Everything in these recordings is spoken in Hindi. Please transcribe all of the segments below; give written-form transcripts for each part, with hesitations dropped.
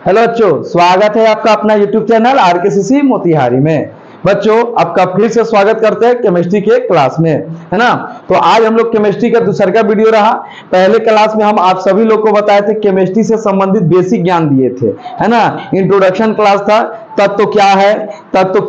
हेलो बच्चों, स्वागत है आपका अपना यूट्यूब चैनल आरकेसीसी मोतिहारी में। बच्चों, आपका फिर से स्वागत करते हैं केमिस्ट्री के क्लास में, है ना। तो आज हम लोग केमिस्ट्री का दूसरा वीडियो रहा। पहले क्लास में हम आप सभी लोग को बताए थे, केमिस्ट्री से संबंधित बेसिक ज्ञान दिए थे, है ना। इंट्रोडक्शन क्लास था, तत्व क्या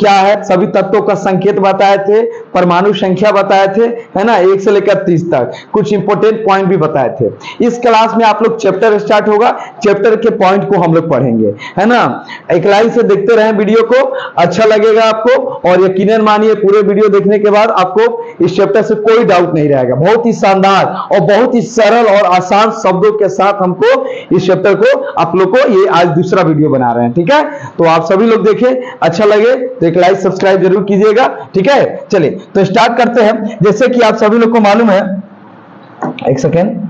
है, सभी तत्वों का संकेत बताए थे, परमाणु संख्या बताए थे, है ना, 1 से लेकर 30 तक कुछ इंपॉर्टेंट पॉइंट भी बताए थे। इस क्लास में आप लोग चैप्टर स्टार्ट होगा, चैप्टर के पॉइंट को हम लोग पढ़ेंगे, है ना। एक लाइन से देखते रहें वीडियो को, अच्छा लगेगा आपको, और यकीनन मानिए पूरे वीडियो देखने के बाद आपको इस चैप्टर से कोई डाउट नहीं रहेगा। बहुत ही शानदार और बहुत ही सरल और आसान शब्दों के साथ हमको इस चैप्टर को आप लोग को ये आज दूसरा वीडियो बना रहे हैं, ठीक है। तो आप सभी लोग देखें, अच्छा लगे तो एक लाइक सब्सक्राइब जरूर कीजिएगा, ठीक है। चलिए तो स्टार्ट करते हैं। जैसे कि आप सभी लोग को मालूम है, एक सेकेंड,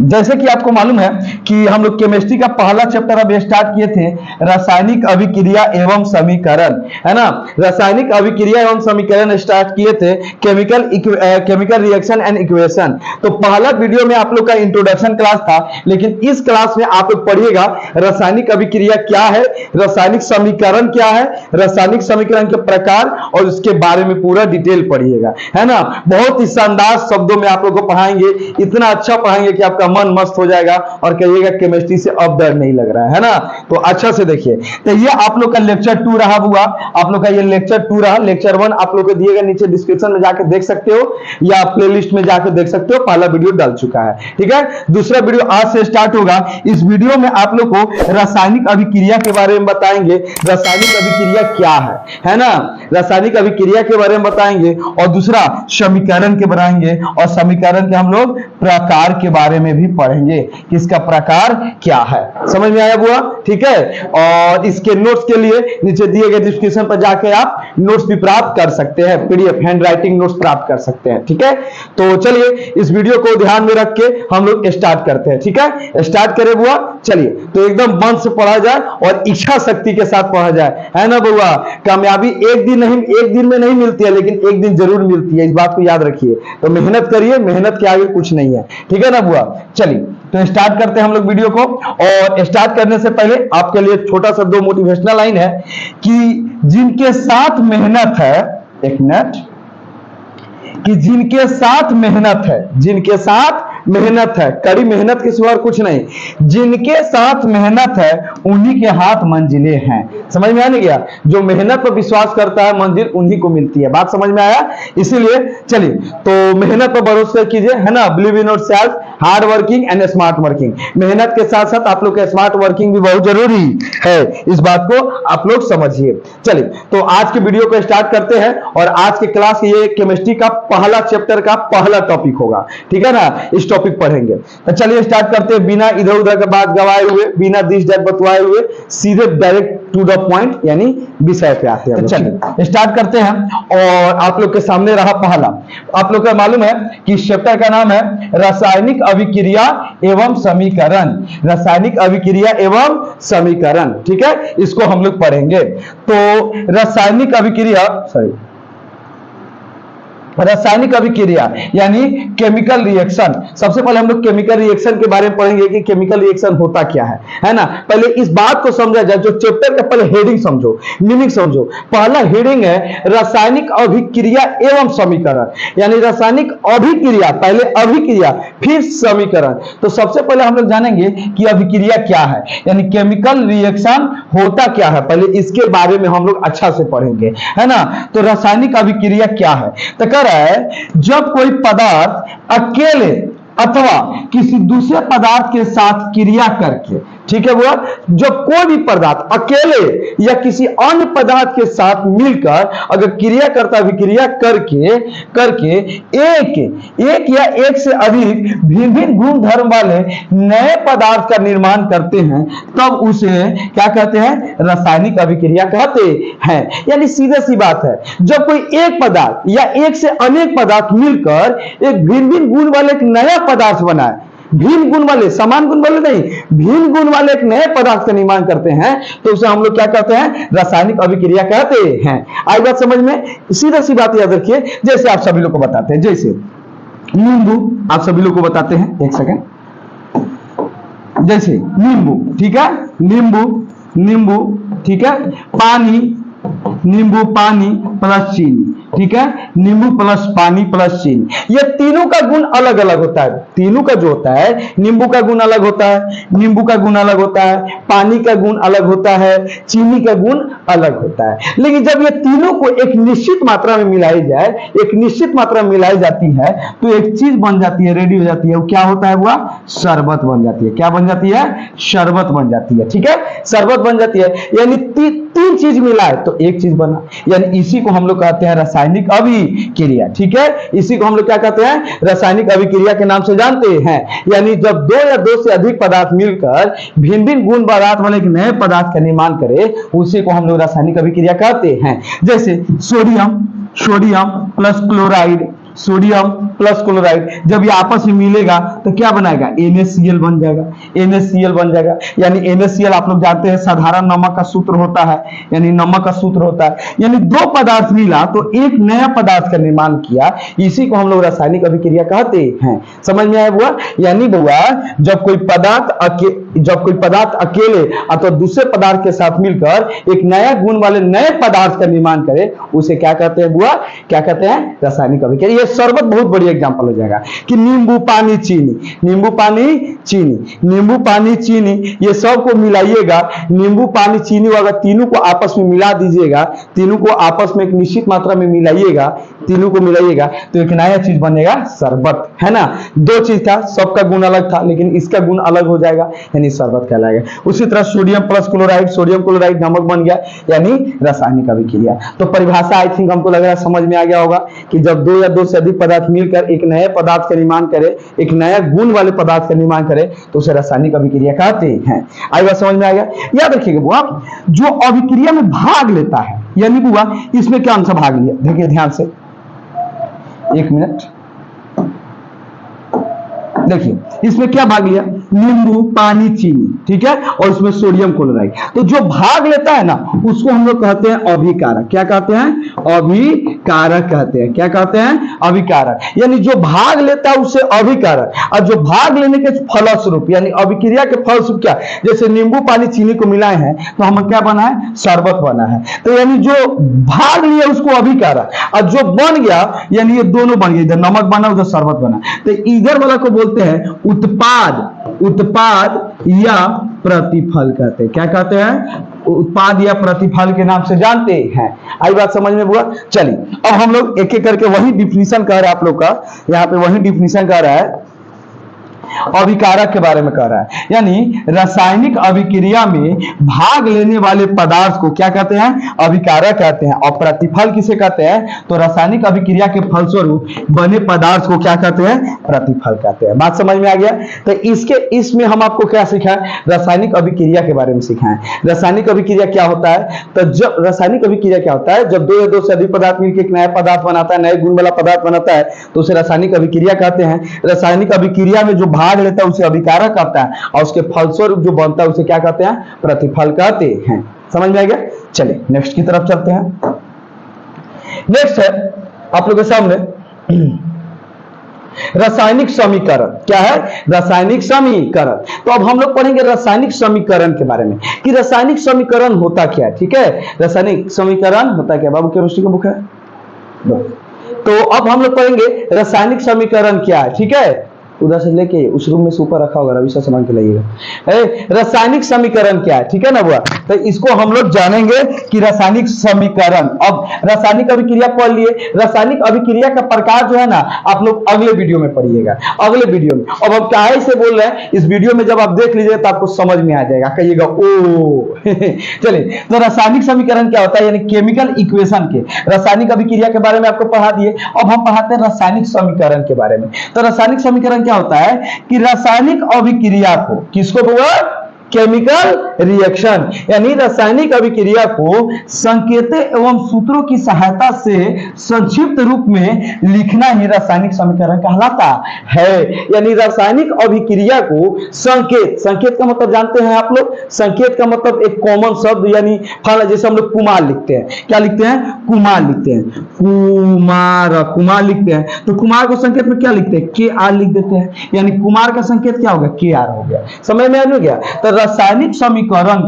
जैसे कि आपको मालूम है कि हम लोग केमिस्ट्री का पहला चैप्टर अब स्टार्ट किए थे, रासायनिक अभिक्रिया एवं समीकरण, है ना। रासायनिक अभिक्रिया एवं समीकरण स्टार्ट किए थे, केमिकल रिएक्शन एंड इक्वेशन। तो पहला वीडियो में आप लोग का इंट्रोडक्शन क्लास था, लेकिन इस क्लास में आप लोग पढ़िएगा रासायनिक अभिक्रिया क्या है, रासायनिक समीकरण क्या है, रासायनिक समीकरण के प्रकार और उसके बारे में पूरा डिटेल पढ़िएगा, है ना। बहुत ही शानदार शब्दों में आप लोग को पढ़ाएंगे, इतना अच्छा पढ़ाएंगे कि आपका मन मस्त हो जाएगा और कहिएगा केमिस्ट्री से अब डर नहीं लग रहा है ना। तो अच्छा से देखिए, तो ये आप लोग का लेक्चर 2 रहा हुआ, आप लोग का ये लेक्चर 2 रहा। लेक्चर 1 आप लोग को दिएगा, नीचे डिस्क्रिप्शन में जाकर देख सकते हो या प्लेलिस्ट में जाकर देख सकते हो, पहला वीडियो डाल चुका है, ठीक है। दूसरा वीडियो आज से स्टार्ट होगा। इस वीडियो में आप लोग को रासायनिक अभिक्रिया के बारे में बताएंगे, रासायनिक अभिक्रिया क्या है ना, रासायनिक अभिक्रिया के बारे में बताएंगे, और दूसरा समीकरण के बनाएंगे, और समीकरण के हम लोग प्रकार के बारे में भी पढ़ेंगे, किसका प्रकार क्या है। समझ में आया बुआ, ठीक है। और इसके नोट्स के लिए नीचे दिए गए डिस्क्रिप्शन पर जाके आप नोट्स भी प्राप्त कर सकते हैं, पीडीएफ हैंड राइटिंग नोट्स प्राप्त कर सकते हैं, ठीक है। तो चलिए इस वीडियो को ध्यान में रख के हम लोग स्टार्ट करते हैं, ठीक है। स्टार्ट करें बुआ, चलिए। तो एकदम मन से पढ़ा जाए और इच्छा शक्ति के साथ पढ़ा जाए, है ना बुआ। कामयाबी एक दिन में नहीं मिलती है, लेकिन एक दिन जरूर मिलती है, इस बात को याद रखिए। तो मेहनत करिए, मेहनत के आगे कुछ नहीं है, ठीक है ना बुआ। चलिए तो स्टार्ट करते हैं हम लोग वीडियो को। और स्टार्ट करने से पहले आपके लिए छोटा सा 2 मोटिवेशनल लाइन है कि जिनके साथ मेहनत है, एक मिनट, कि जिनके साथ मेहनत है, कड़ी मेहनत के सिवा कुछ नहीं, जिनके साथ मेहनत है उन्हीं के हाथ मंजिलें हैं। समझ में आने गया, जो मेहनत पर विश्वास करता है मंजिल उन्हीं को मिलती है। बात समझ में आया। इसीलिए चलिए तो मेहनत पर भरोसा कीजिए, है ना। Believe in yourself, hard working and smart working. मेहनत के साथ साथ आप लोग का स्मार्ट वर्किंग भी बहुत जरूरी है, इस बात को आप लोग समझिए। चलिए तो आज के वीडियो को स्टार्ट करते हैं, और आज के क्लास ये केमिस्ट्री का पहला चैप्टर का पहला टॉपिक होगा, ठीक है ना। इस टॉपिक पढ़ेंगे। तो चलिए स्टार्ट करते हैं, बिना इधर उधर के बात गवाए हुए, बिना दिस दैट बतवाए हुए, सीधे डायरेक्ट टू द पॉइंट यानी विषय पे आते हैं। तो चलिए स्टार्ट करते हैं। और आप लोग के सामने रहा पहला, आप लोग को मालूम है कि इस चैप्टर का नाम है रासायनिक अभिक्रिया एवं समीकरण। रासायनिक अभिक्रिया एवं समीकरण, ठीक है, इसको हम लोग पढ़ेंगे। तो रासायनिक अभिक्रिया यानी केमिकल रिएक्शन। सबसे पहले हम लोग केमिकल रिएक्शन के बारे में पढ़ेंगे कि केमिकल रिएक्शन होता क्या है ना। पहले इस बात को समझा जाए, जो चैप्टर का पहले हेडिंग समझो, मीनिंग समझो। पहला हेडिंग है रासायनिक अभिक्रिया एवं समीकरण, यानी रासायनिक अभिक्रिया, पहले अभिक्रिया फिर समीकरण। तो सबसे पहले हम लोग जानेंगे कि अभिक्रिया क्या है, यानी केमिकल रिएक्शन होता क्या है, पहले इसके बारे में हम लोग अच्छा से पढ़ेंगे, है ना। तो रासायनिक अभिक्रिया क्या है, तो है जब कोई पदार्थ अकेले अथवा किसी दूसरे पदार्थ के साथ क्रिया करके, ठीक है वो, जब कोई भी पदार्थ अकेले या किसी अन्य पदार्थ के साथ मिलकर अगर क्रिया करता, विक्रिया करके एक या एक से अधिक भिन्न भिन्न गुण धर्म वाले नए पदार्थ का निर्माण करते हैं, तब उसे क्या कहते हैं, रासायनिक अभिक्रिया कहते हैं। यानी सीधी सी बात है, जब कोई एक पदार्थ या एक से अनेक पदार्थ मिलकर एक भिन्न भिन्न गुण वाले एक नया पदार्थ बनाए, भिन्न गुण वाले, समान गुण वाले नहीं, भिन्न गुण वाले एक नए पदार्थ का निर्माण करते हैं, तो उसे हम लोग क्या कहते हैं, रासायनिक अभिक्रिया कहते हैं। आई बात समझ में। सीधा सी बात याद रखिए, जैसे आप सभी लोग को बताते हैं, जैसे नींबू आप सभी लोग को बताते हैं, एक सेकेंड। जैसे नींबू, ठीक है, नींबू, नींबू, ठीक है, पानी, नींबू पानी प्लस चीनी, ठीक है, नींबू प्लस पानी प्लस चीनी। ये तीनों का गुण अलग अलग होता है। तीनों का जो होता है, नींबू का गुण अलग होता है, नींबू का गुण अलग होता है, पानी का गुण अलग होता है, चीनी का गुण अलग होता है। लेकिन जब ये तीनों को एक निश्चित मात्रा में मिलाई जाए, एक निश्चित मात्रा में मिलाई जाती है, तो एक चीज बन जाती है, रेडी हो जाती है। वो क्या होता है? वह शरबत बन जाती है। क्या बन जाती है? शरबत बन जाती है, ठीक है, शरबत बन जाती है। यानी तीन चीज मिलाए तो एक चीज बना। यानी इसी को हम लोग कहते हैं रासायनिक अभिक्रिया, ठीक है। इसी को हम लोग क्या कहते हैं? रासायनिक अभिक्रिया के नाम से जानते हैं। यानी जब दो या दो से अधिक पदार्थ मिलकर भिन्न भिन्न गुण पदार्थ वाले एक नए पदार्थ का निर्माण करे, उसी को हम लोग रासायनिक अभिक्रिया कहते हैं। जैसे sodium, sodium plus chloride, sodium plus chloride, जब ये आपस में मिलेगा तो क्या बनाएगा? NaCl बन जाएगा, NaCl बन जाएगा। यानी NaCl आप लोग जानते हैं साधारण नमक का सूत्र होता है, यानी नमक का सूत्र होता है। यानी दो पदार्थ मिला तो एक नया पदार्थ का निर्माण किया, इसी को हम लोग रासायनिक अभिक्रिया कहते हैं। समझ में आया बुआ? यानी बुआ जब कोई पदार्थ अकेले अथवा दूसरे पदार्थ के साथ मिलकर एक नया गुण वाले नए पदार्थ का निर्माण करे, उसे क्या कहते हैं बुआ? क्या कहते हैं? रासायनिक अभिक्रिया। शरबत बहुत बड़ी एग्जांपल हो जाएगा कि नींबू पानी चीनी, नींबू पानी चीनी, नींबू पानी चीनी, ये सब को मिलाइएगा, नींबू पानी चीनी अगर तीनों को आपस में मिला दीजिएगा, तीनों को आपस में एक निश्चित मात्रा में मिलाइएगा, तीनों को मिलाइएगा तो एक नया चीज बनेगा, शरबत, है ना। दो चीज था, सबका गुण अलग था, लेकिन इसका गुण अलग हो जाएगा, यानी शरबत कहलाएगा। उसी तरह sodium plus chloride, sodium chloride नमक बन गया, यानी रासायनिक अभिक्रिया। तो परिभाषा आई थिंक हमको लग रहा है समझ में आ गया होगा कि जब दो या दो से अधिक पदार्थ मिलकर एक नए पदार्थ का निर्माण करे, एक नया गुण वाले पदार्थ का निर्माण करे, तो उसे रासायनिक अभिक्रिया कहते हैं। आई बात समझ में आ गया? याद रखिएगा बुआ, जो अभिक्रिया में भाग लेता है, यानी बुआ इसमें क्या अंश भाग लिया, देखिए ध्यान से, एक मिनट, देखिए इसमें क्या भाग लिया? नींबू पानी चीनी, ठीक है, और इसमें सोडियम क्लोराइड। तो जो भाग लेता है ना, उसको हम लोग कहते हैं अभिकारक। क्या कहते हैं? अभिकारक कहते हैं। क्या कहते हैं? अभिकारक। यानी जो भाग लेता है उसे अभिकारक, और जो भाग लेने के फलस्वरूप यानी अभिक्रिया के फलस्वरूप क्या, जैसे नींबू पानी चीनी को मिलाए हैं तो हम क्या बना है? शरबत बना है। तो यानी जो भाग लिया उसको अभिकारक, और जो बन गया यानी ये दोनों बन गए, इधर नमक बना उधर शरबत बना, तो इधर वाला को बोलते हैं उत्पाद, उत्पाद या प्रतिफल कहते हैं। क्या कहते हैं? उत्पाद या प्रतिफल के नाम से जानते हैं। आई बात समझ में बुआ? चलिए अब हम लोग एक एक करके वही डिफिनीशन कह रहा है, आप लोग का यहाँ पे वही डिफिनीशन कह रहा है, अभिकारक के बारे में कह रहा है। यानी रासायनिक अभिक्रिया में भाग लेने वाले पदार्थ को क्या कहते हैं? अभिकारक कहते हैं। और प्रतिफल किसे कहते हैं? तो रासायनिक अभिक्रिया के फलस्वरूप बने पदार्थ को क्या कहते हैं? प्रतिफल कहते हैं। बात समझ में आ गया? तो इसमें हम आपको क्या सिखाएं? रासायनिक अभिक्रिया के बारे में सिखाएं। रासायनिक अभिक्रिया क्या होता है? तो जब रासायनिक अभिक्रिया क्या होता है? जब दो या दो से अधिक पदार्थ मिलकर एक नया पदार्थ बनाता है, नए गुण वाला पदार्थ बनाता है, तो उसे रासायनिक अभिक्रिया कहते हैं। रासायनिक अभिक्रिया में जो भाग लेता है उसे अभिकारक कहता है, और उसके फलस्वरूप जो बनता है उसे क्या कहते हैं? प्रतिफल कहते हैं। समझ में आ गया? चलिए नेक्स्ट की तरफ चलते हैं। नेक्स्ट है आप लोगों के सामने रासायनिक समीकरण। क्या है? रासायनिक समीकरण। तो अब हम लोग पढ़ेंगे रासायनिक समीकरण के बारे में कि रासायनिक समीकरण होता क्या है। ठीक है, रासायनिक समीकरण होता क्या? बाबू केमिस्ट्री का बुक है तो अब हम लोग पढ़ेंगे रासायनिक समीकरण क्या है। ठीक है, उधर से लेके उस रूम में से ऊपर रखा होगा, रवि से सामान के लाइएगा। रासायनिक समीकरण क्या है? ठीक है ना बुआ? तो इसको हम लोग जानेंगे कि रासायनिक समीकरण। अब रासायनिक अभिक्रिया पढ़ लिए, रासायनिक अभिक्रिया का प्रकार जो है ना आप लोग अगले वीडियो में पढ़िएगा, अगले वीडियो में। अब हम काहे से बोल रहे हैं, इस वीडियो में जब आप देख लीजिएगा तो आपको समझ में आ जाएगा, कहिएगा ओ चलिए, तो रासायनिक समीकरण क्या होता है? यानी केमिकल इक्वेशन के, रासायनिक अभिक्रिया के बारे में आपको पढ़ा दिए। अब हम पढ़ाते हैं रासायनिक समीकरण के बारे में। तो रासायनिक समीकरण क्या होता है कि रासायनिक अभिक्रिया को, किसको हुआ? केमिकल रिएक्शन, यानी रासायनिक अभिक्रिया को संकेतों एवं सूत्रों की सहायता से संक्षिप्त रूप में लिखना ही रासायनिक समीकरण कहलाता है। यानी रासायनिक अभिक्रिया को संकेत, संकेत का मतलब जानते हैं आप लोग, संकेत का मतलब एक कॉमन शब्द, यानी फल, जैसे हम लोग कुमार लिखते हैं, क्या लिखते हैं, कुमार लिखते हैं, कुमार, कुमार लिखते हैं, तो कुमार को संकेत में क्या लिखते हैं, के आर लिख देते हैं, यानी कुमार का संकेत क्या होगा, के आर हो गया। समझ में आ गया। तो रासायनिक समीकरण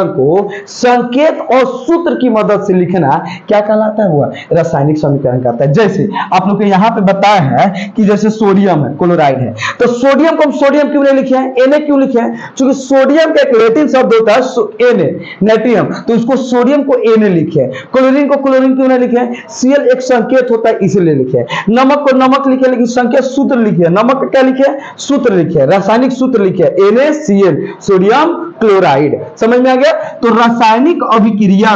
को संकेत और सूत्र की मदद से लिखना क्या कहलाता है, हुआ रासायनिक समीकरण कहता है। जैसे आप लोग को यहाँ पे बताया है कि जैसे सोडियम है, क्लोराइड है, तो सोडियम को हम सोडियम क्यों नहीं लिखे हैं, Na क्यों लिखे हैं, क्योंकि सोडियम का एक लैटिन शब्द होता है Na, नेट्रियम, तो इसको सोडियम को Na लिखे हैं। क्लोरीन को क्लोरीन क्यों नहीं लिखे हैं, Cl एक संकेत होता है इसलिए लिखे हैं। नमक को नमक लिखे, लेकिन संकेत सूत्र लिखे, नमक का क्या लिखे, सूत्र लिखे, रासायनिक सूत्र लिखे NaCl, सोडियम क्लोराइड। समझ में आ गया। तो रासायनिक अभिक्रिया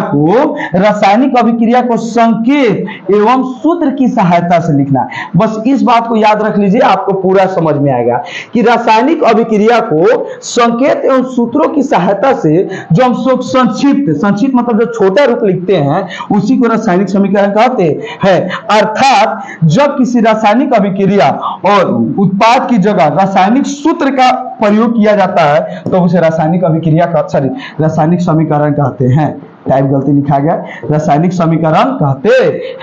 को संकेत एवं सूत्र की सहायता से लिखना, बस इस बात को याद रख लीजिए, आपको पूरा समझ में आएगा कि रासायनिक अभिक्रिया को संकेत एवं सूत्रों की सहायता से जो हम संक्षिप्त मतलब जो छोटा रूप लिखते हैं उसी को रासायनिक समीकरण कहते हैं। अर्थात जब किसी रासायनिक अभिक्रिया और उत्पाद की जगह रासायनिक सूत्र का प्रयोग किया जाता है तो उसे रासायनिक समीकरण कहते हैं। टाइप गलती लिखा गया, रासायनिक समीकरण कहते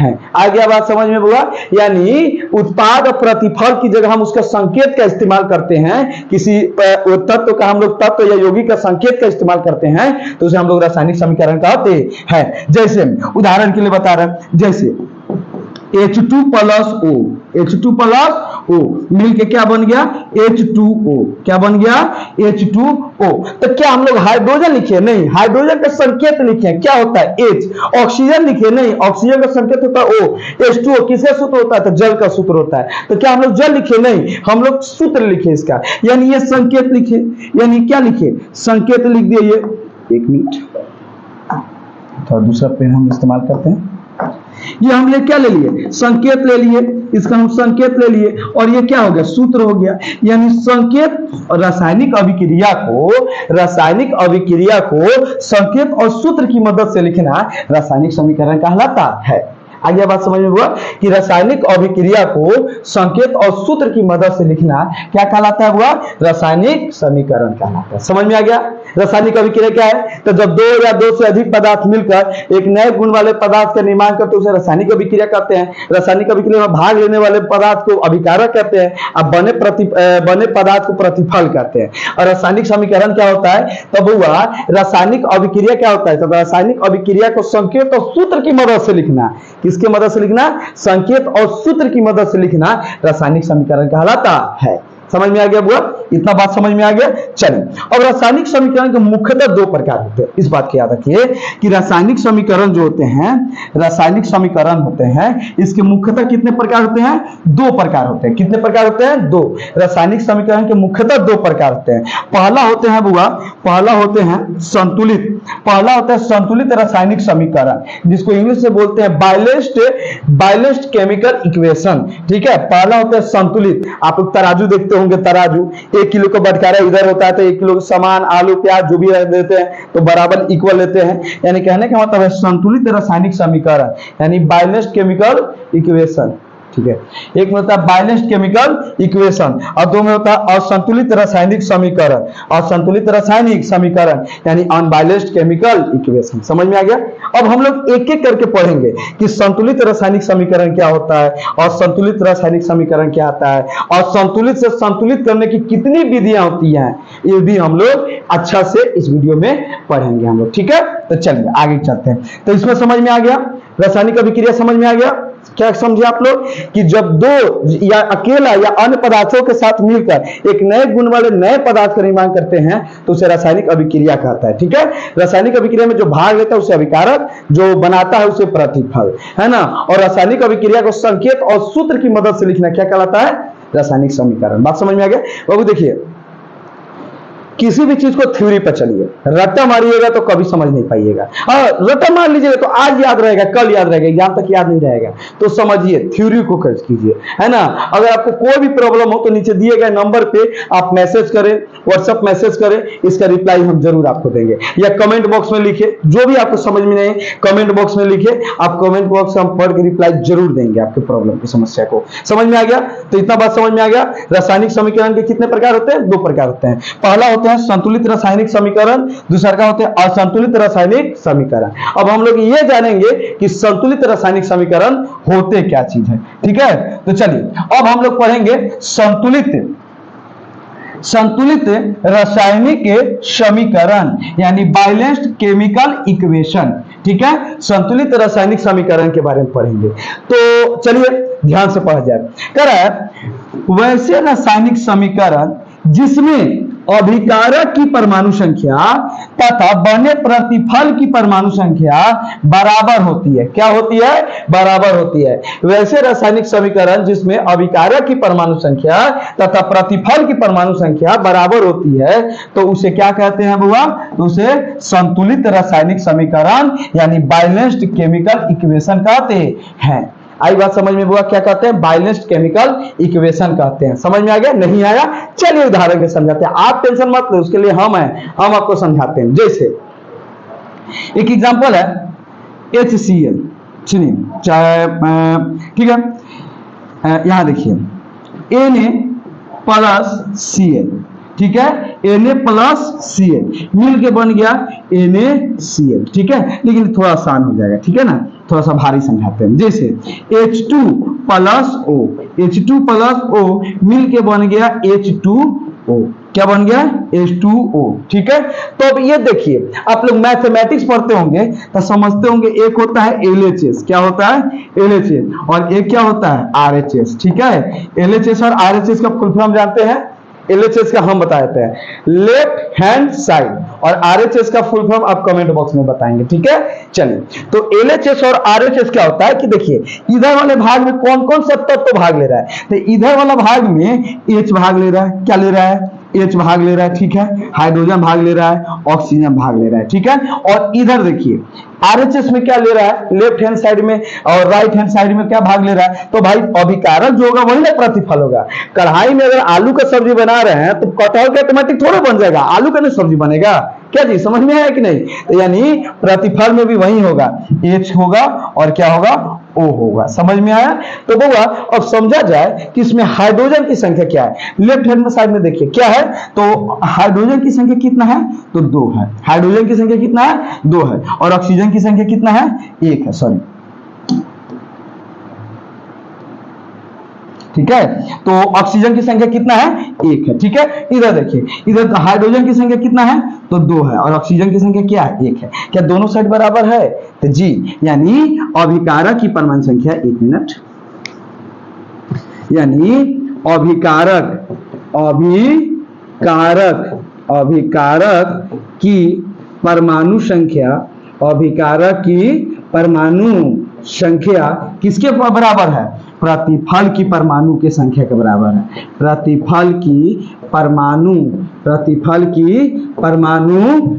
हैं। आगे बात समझ में हुआ, यानी उत्पाद और प्रतिफल की जगह हम उसका संकेत का इस्तेमाल करते हैं, किसी तत्व का हम लोग तत्व या यौगिक का संकेत का इस्तेमाल करते हैं तो उसे हम लोग रासायनिक समीकरण कहते हैं। जैसे उदाहरण के लिए बता रहे हैं, जैसे H2+ O मिलके क्या बन गया, H2O, क्या बन गया, H2O। तो क्या हम लोग हाइड्रोजन लिखे, नहीं, हाइड्रोजन का संकेत लिखे, क्या होता है H। ऑक्सीजन लिखे, नहीं, ऑक्सीजन का संकेत होता है O। H2O किसका सूत्र होता है, तो जल का सूत्र होता है। तो क्या हम लोग जल लिखे, नहीं, हम लोग सूत्र लिखे इसका, यानी ये संकेत लिखे, यानी क्या लिखे, संकेत लिख दिए। ये एक मिनट, थोड़ा दूसरा पेन हम इस्तेमाल करते हैं। ये हम क्या ले लिए, संकेत ले लिए, इसका हम संकेत ले लिए और ये क्या हो गया, सूत्र हो गया। यानी संकेत और रासायनिक अभिक्रिया को संकेत और सूत्र की मदद से लिखना रासायनिक समीकरण कहलाता है। आगे बात समझ में हुआ कि रासायनिक अभिक्रिया को संकेत और सूत्र की मदद से लिखना क्या कहलाता है, हुआ रासायनिक समीकरण कहलाता है। समझ में आ गया। रासायनिक अभिक्रिया क्या है, तो जब दो या दो से अधिक पदार्थ मिलकर एक नए गुण वाले पदार्थ का निर्माण करते हैं उसे रासायनिक अभिक्रिया कहते हैं। रासायनिक अभिक्रिया में भाग लेने वाले पदार्थ को अभिकारक कहते हैं और बने पदार्थ को प्रतिफल कहते हैं। और रासायनिक समीकरण क्या होता है, तब हुआ रासायनिक अभिक्रिया क्या होता है, तो रासायनिक अभिक्रिया को संकेत और सूत्र की मदद से लिखना, किसके मदद से लिखना, संकेत और सूत्र की मदद से लिखना रासायनिक समीकरण कहलाता है। समझ में आ गया बुआ, इतना बात समझ में आ गया। चलिए, अब रासायनिक समीकरण के मुख्यतः दो प्रकार होते हैं, इस बात की याद रखिए कि रासायनिक समीकरण जो होते हैं, रासायनिक समीकरण होते हैं, इसके मुख्यतः कितने प्रकार होते हैं, दो प्रकार होते हैं। कितने प्रकार होते हैं, दो। रासायनिक समीकरण के मुख्यतः दो प्रकार होते हैं। पहला होते हैं बुआ, पहला होते हैं संतुलित रासायनिक समीकरण, जिसको इंग्लिश से बोलते हैं बैलेंस्ड केमिकल इक्वेशन। ठीक है, पहला होता है संतुलित। आप लोग तराजू देखते होंगे, तराजू 1 किलो का बटकारा इधर होता है तो 1 किलो सामान, आलू प्याज जो भी देते हैं तो बराबर इक्वल लेते हैं। यानी कहने का मतलब है संतुलित रासायनिक समीकरण, यानी बैलेंस्ड केमिकल इक्वेशन। ठीक है, एक में होता है बैलेंस्ड केमिकल इक्वेशन और दो में होता है असंतुलित रासायनिक समीकरण, यानी अनबैलेंस्ड केमिकल इक्वेशन। समझ में आ गया। अब हम लोग एक एक करके पढ़ेंगे कि संतुलित रासायनिक समीकरण क्या होता है और संतुलित रासायनिक समीकरण क्या आता है और संतुलित से संतुलित करने की कितनी विधियां होती हैं, ये भी हम लोग अच्छा से इस वीडियो में पढ़ेंगे हम लोग। ठीक है, तो चलिए आगे चलते हैं। तो इसमें समझ में आ गया, रासायनिक अभिक्रिया समझ में आ गया। क्या समझे आप लोग कि जब दो या अकेला या अन्य पदार्थों के साथ मिलकर एक नए गुण वाले नए पदार्थ का निर्माण करते हैं तो उसे रासायनिक अभिक्रिया कहता है। ठीक है, रासायनिक अभिक्रिया में जो भाग लेता है उसे अभिकारक, जो बनाता है उसे प्रतिफल, है ना। और रासायनिक अभिक्रिया को संकेत और सूत्र की मदद से लिखना क्या कहलाता है, रासायनिक समीकरण। बात समझ में आ गया बाबू। देखिए किसी भी चीज को थ्योरी पर चलिए, रट्टा मारिएगा तो कभी समझ नहीं पाइएगा। हाँ, रट्टा मार लीजिएगा तो आज याद रहेगा, कल याद रहेगा, एग्जाम तक याद नहीं रहेगा। तो समझिए, थ्योरी को कर्ज कीजिए, है ना। अगर आपको कोई भी प्रॉब्लम हो तो नीचे दिए गए नंबर पे आप मैसेज करें, व्हाट्सएप मैसेज करें, इसका रिप्लाई हम जरूर आपको देंगे, या कमेंट बॉक्स में लिखे, जो भी आपको समझ में नहीं कमेंट बॉक्स में लिखे, आप कमेंट बॉक्स से हम पढ़ के रिप्लाई जरूर देंगे आपके प्रॉब्लम की समस्या को। समझ में आ गया? तो इतना बात समझ में आ गया। रासायनिक समीकरण के कितने प्रकार होते हैं? 2 प्रकार होते हैं। पहला होता है संतुलित रासायनिक समीकरण, दूसरा का होता है असंतुलित रासायनिक समीकरण। अब हम लोग ये जानेंगे कि संतुलित रासायनिक समीकरण होते क्या चीज है, ठीक है। तो चलिए अब हम लोग पढ़ेंगे संतुलित रासायनिक समीकरण, यानी बैलेंस्ड केमिकल इक्वेशन, ठीक है। संतुलित रासायनिक समीकरण के बारे में पढ़ेंगे। तो चलिए ध्यान से पढ़ा जाए। कह रहा है वैसे रासायनिक समीकरण जिसमें अभिकारक की परमाणु संख्या तथा बने प्रतिफल की परमाणु संख्या बराबर होती है। क्या होती है? बराबर होती है। वैसे रासायनिक समीकरण जिसमें अभिकारक की परमाणु संख्या तथा प्रतिफल की परमाणु संख्या बराबर होती है तो उसे क्या कहते हैं बुआ? तो उसे संतुलित रासायनिक समीकरण यानी बैलेंस्ड केमिकल इक्वेशन कहते हैं। आई बात समझ में बुआ? क्या कहते हैं? बैलेंस्ड केमिकल इक्वेशन कहते हैं। समझ में आ गया? नहीं आया? चलिए उदाहरण के समझाते हैं। आप टेंशन मत लो, उसके लिए हम हैं, हम आपको समझाते हैं। जैसे एक एग्जांपल है HCl, चलिए चाहे ठीक है, यहां देखिए Na+Cl, ठीक है, Na+Cl मिल के बन गया NaCl, ठीक है। लेकिन थोड़ा आसान हो जाएगा, ठीक है ना, थोड़ा सा भारी समझाते हैं। जैसे H2+O, H2+O मिल के बन गया H2O, क्या बन गया? H2O, ठीक है। तो अब ये देखिए, आप लोग मैथमेटिक्स पढ़ते होंगे तो समझते होंगे, एक होता है LHS, क्या होता है? LHS, और एक क्या होता है? RHS, ठीक है। LHS और RHS का फुल फॉर्म जानते हैं? LHS का हम बता देते हैं, लेफ्ट हैंड साइड, और RHS का फुल फॉर्म आप कमेंट बॉक्स में बताएंगे, ठीक है। चलिए, तो LHS और RHS क्या होता है कि देखिए इधर वाले भाग में कौन कौन सा तत्व भाग ले रहा है? तो इधर वाला भाग में H भाग ले रहा है, क्या ले रहा है? H भाग ले रहा है, ठीक है। हाइड्रोजन भाग ले रहा है, ऑक्सीजन भाग ले रहा है, ठीक है। और इधर देखिए RHS में क्या ले रहा है? लेफ्ट हैंड साइड में और राइट हैंड साइड में क्या भाग ले रहा है? तो भाई अभिकारक जो होगा वही ना प्रतिफल होगा। कढ़ाई में अगर आलू का सब्जी बना रहे हैं तो कटहल का ऑटोमेटिक थोड़ा बन जाएगा, आलू का नहीं सब्जी बनेगा। क्या जी, समझ में आया कि नहीं? तो यानी प्रतिफल में भी वही होगा, H होगा और क्या होगा? O होगा। समझ में आया? तो बउआ अब समझा जाए कि इसमें हाइड्रोजन की संख्या क्या है। लेफ्ट हैंड में साइड में देखिए क्या है, तो हाइड्रोजन की संख्या कितना है? तो 2 है। हाइड्रोजन की संख्या कितना है? 2 है। और ऑक्सीजन की संख्या कितना है? 1 है, सॉरी, ठीक है। तो ऑक्सीजन की संख्या कितना है? 1 है, ठीक है। इधर देखिए, इधर हाइड्रोजन की संख्या कितना है? तो 2 है। और ऑक्सीजन की संख्या क्या है? 1 है। क्या दोनों साइड बराबर है? तो जी, यानी अभिकारक की परमाणु संख्या, 1 मिनट, यानी अभिकारक की परमाणु संख्या, अभिकारक की परमाणु संख्या किसके बराबर है? प्रतिफल की परमाणु की संख्या के बराबर है। प्रतिफल की परमाणु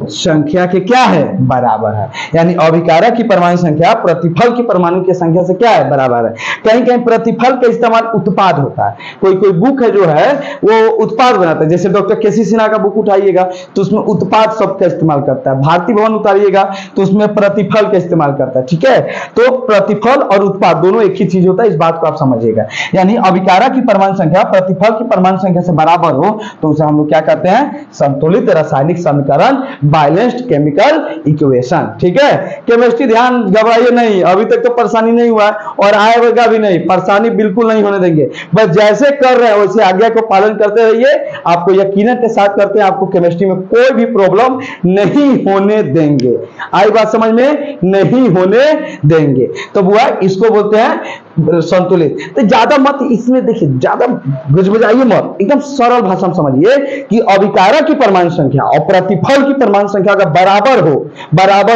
संख्या के क्या है? बराबर है। यानी अभिकारक की परमाणु संख्या प्रतिफल की परमाणु की संख्या से क्या है? बराबर है। कहीं कहीं प्रतिफल का इस्तेमाल उत्पाद होता है। कोई कोई बुक है जो है वो उत्पाद बनाता है, जैसे डॉक्टर केसी सिन्हा का बुक उठाइएगा तो उसमें उत्पाद शब्द का इस्तेमाल करता है। भारती भवन उतारिएगा तो उसमें प्रतिफल का इस्तेमाल करता है, ठीक है। तो प्रतिफल और उत्पाद दोनों एक ही चीज होता है, इस बात को आप समझिएगा। यानी अभिकारक की परमाणु संख्या प्रतिफल की परमाणु संख्या से बराबर हो तो उसे हम लोग क्या कहते हैं? संतुलित रासायनिक समीकरण, बैलेंस्ड केमिकल इक्वेशन, ठीक है। केमिस्ट्री ध्यान घबराइए नहीं, अभी तक तो परेशानी नहीं हुआ और आएगा भी नहीं, परेशानी बिल्कुल नहीं होने देंगे। बस जैसे कर रहे हैं वैसे आज्ञा को पालन करते रहिए, आपको यकीनन के साथ करते हैं, आपको केमिस्ट्री में कोई भी प्रॉब्लम नहीं होने देंगे। आई बात समझ में? नहीं होने देंगे। तो बुआ इसको बोलते हैं संतुलित। तो ज्यादा मत इसमें देखिए, ज्यादा गुजबुजाइए मत, एकदम सरल भाषा में समझिए कि अभिकारक की परमाणु संख्या और प्रतिफल की परमाणु संख्या का बराबर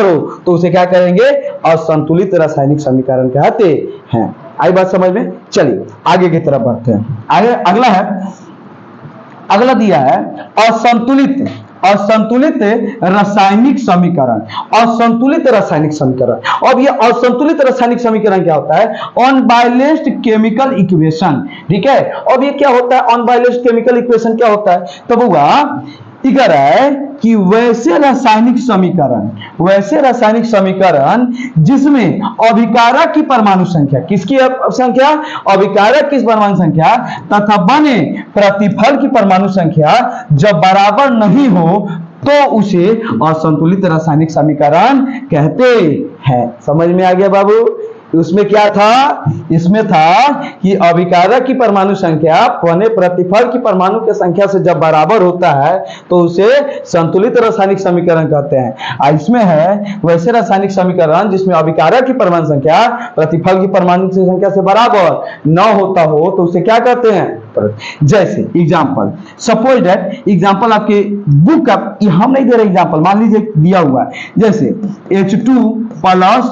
हो तो उसे क्या करेंगे? असंतुलित रासायनिक समीकरण कहते हैं। आई बात समझ में? चलिए आगे की तरफ बढ़ते हैं। आगे अगला दिया है असंतुलित रासायनिक समीकरण, असंतुलित रासायनिक समीकरण। अब ये असंतुलित रासायनिक समीकरण क्या होता है? अनबैलेंस्ड केमिकल इक्वेशन, ठीक है। अब ये क्या होता है अनबैलेंस्ड केमिकल इक्वेशन? क्या होता है तब हुआ कह रहा है कि वैसे रासायनिक समीकरण जिसमें अभिकारक की परमाणु संख्या, किसकी संख्या? अभिकारक की परमाणु संख्या तथा बने प्रतिफल की परमाणु संख्या जब बराबर नहीं हो तो उसे असंतुलित रासायनिक समीकरण कहते हैं। समझ में आ गया बाबू? उसमें क्या था? इसमें था कि अभिकारक की परमाणु संख्या बने प्रतिफल की परमाणु की संख्या से जब बराबर होता है तो उसे संतुलित रासायनिक समीकरण कहते हैं। इसमें है वैसे रासायनिक समीकरण जिसमें अभिकारक की परमाणु संख्या प्रतिफल की परमाणु की संख्या से बराबर न होता हो तो उसे क्या कहते हैं? जैसे एग्जाम्पल, सपोज दैट एग्जाम्पल आपके बुक का, हम नहीं दे रहे एग्जाम्पल, मान लीजिए दिया हुआ है जैसे H2 प्लस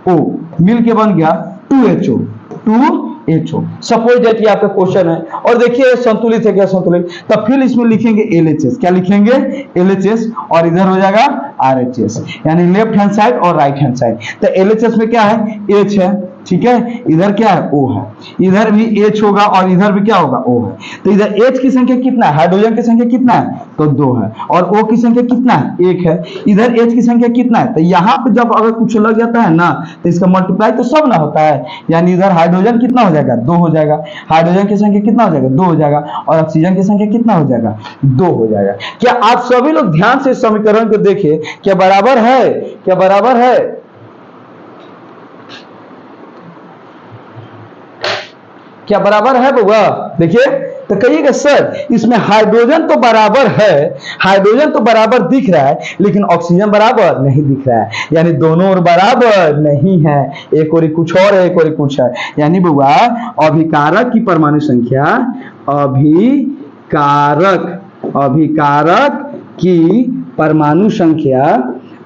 O मिल के बन गया 2HO, 2HO। सपोज दैट ये आपका क्वेश्चन है और देखिए संतुलित है क्या? संतुलित। तब फिर इसमें लिखेंगे LHS, क्या लिखेंगे? LHS, और इधर हो जाएगा RHS, यानी लेफ्ट हैंड साइड और राइट हैंड साइड। तो LHS में क्या है? H है, ठीक है, इधर क्या है? O है, इधर भी H होगा और इधर भी क्या होगा? O है। तो इधर H की संख्या कितना है? हाइड्रोजन की संख्या कितना है? तो 2 है। और O की संख्या कितना है? 1 है। इधर H की संख्या कितना है? तो यहाँ पे जब अगर कुछ लग जाता है ना तो इसका मल्टीप्लाई तो सब ना होता है, यानी इधर हाइड्रोजन कितना हो जाएगा? 2 हो जाएगा। हाइड्रोजन की संख्या कितना हो जाएगा? 2 हो जाएगा। और ऑक्सीजन की संख्या कितना हो जाएगा? 2 हो जाएगा। क्या आप सभी लोग ध्यान से समीकरण को देखिए, क्या बराबर है? क्या बराबर है? क्या बराबर है बउआ? देखिए तो कहिएगा सर इसमें हाइड्रोजन तो बराबर है, हाइड्रोजन तो बराबर दिख रहा है लेकिन ऑक्सीजन बराबर नहीं दिख रहा है, यानी दोनों ओर बराबर नहीं है, एक ओर कुछ और है, एक ओर कुछ है। यानी बउआ अभिकारक की परमाणु संख्या, अभिकारक की परमाणु संख्या,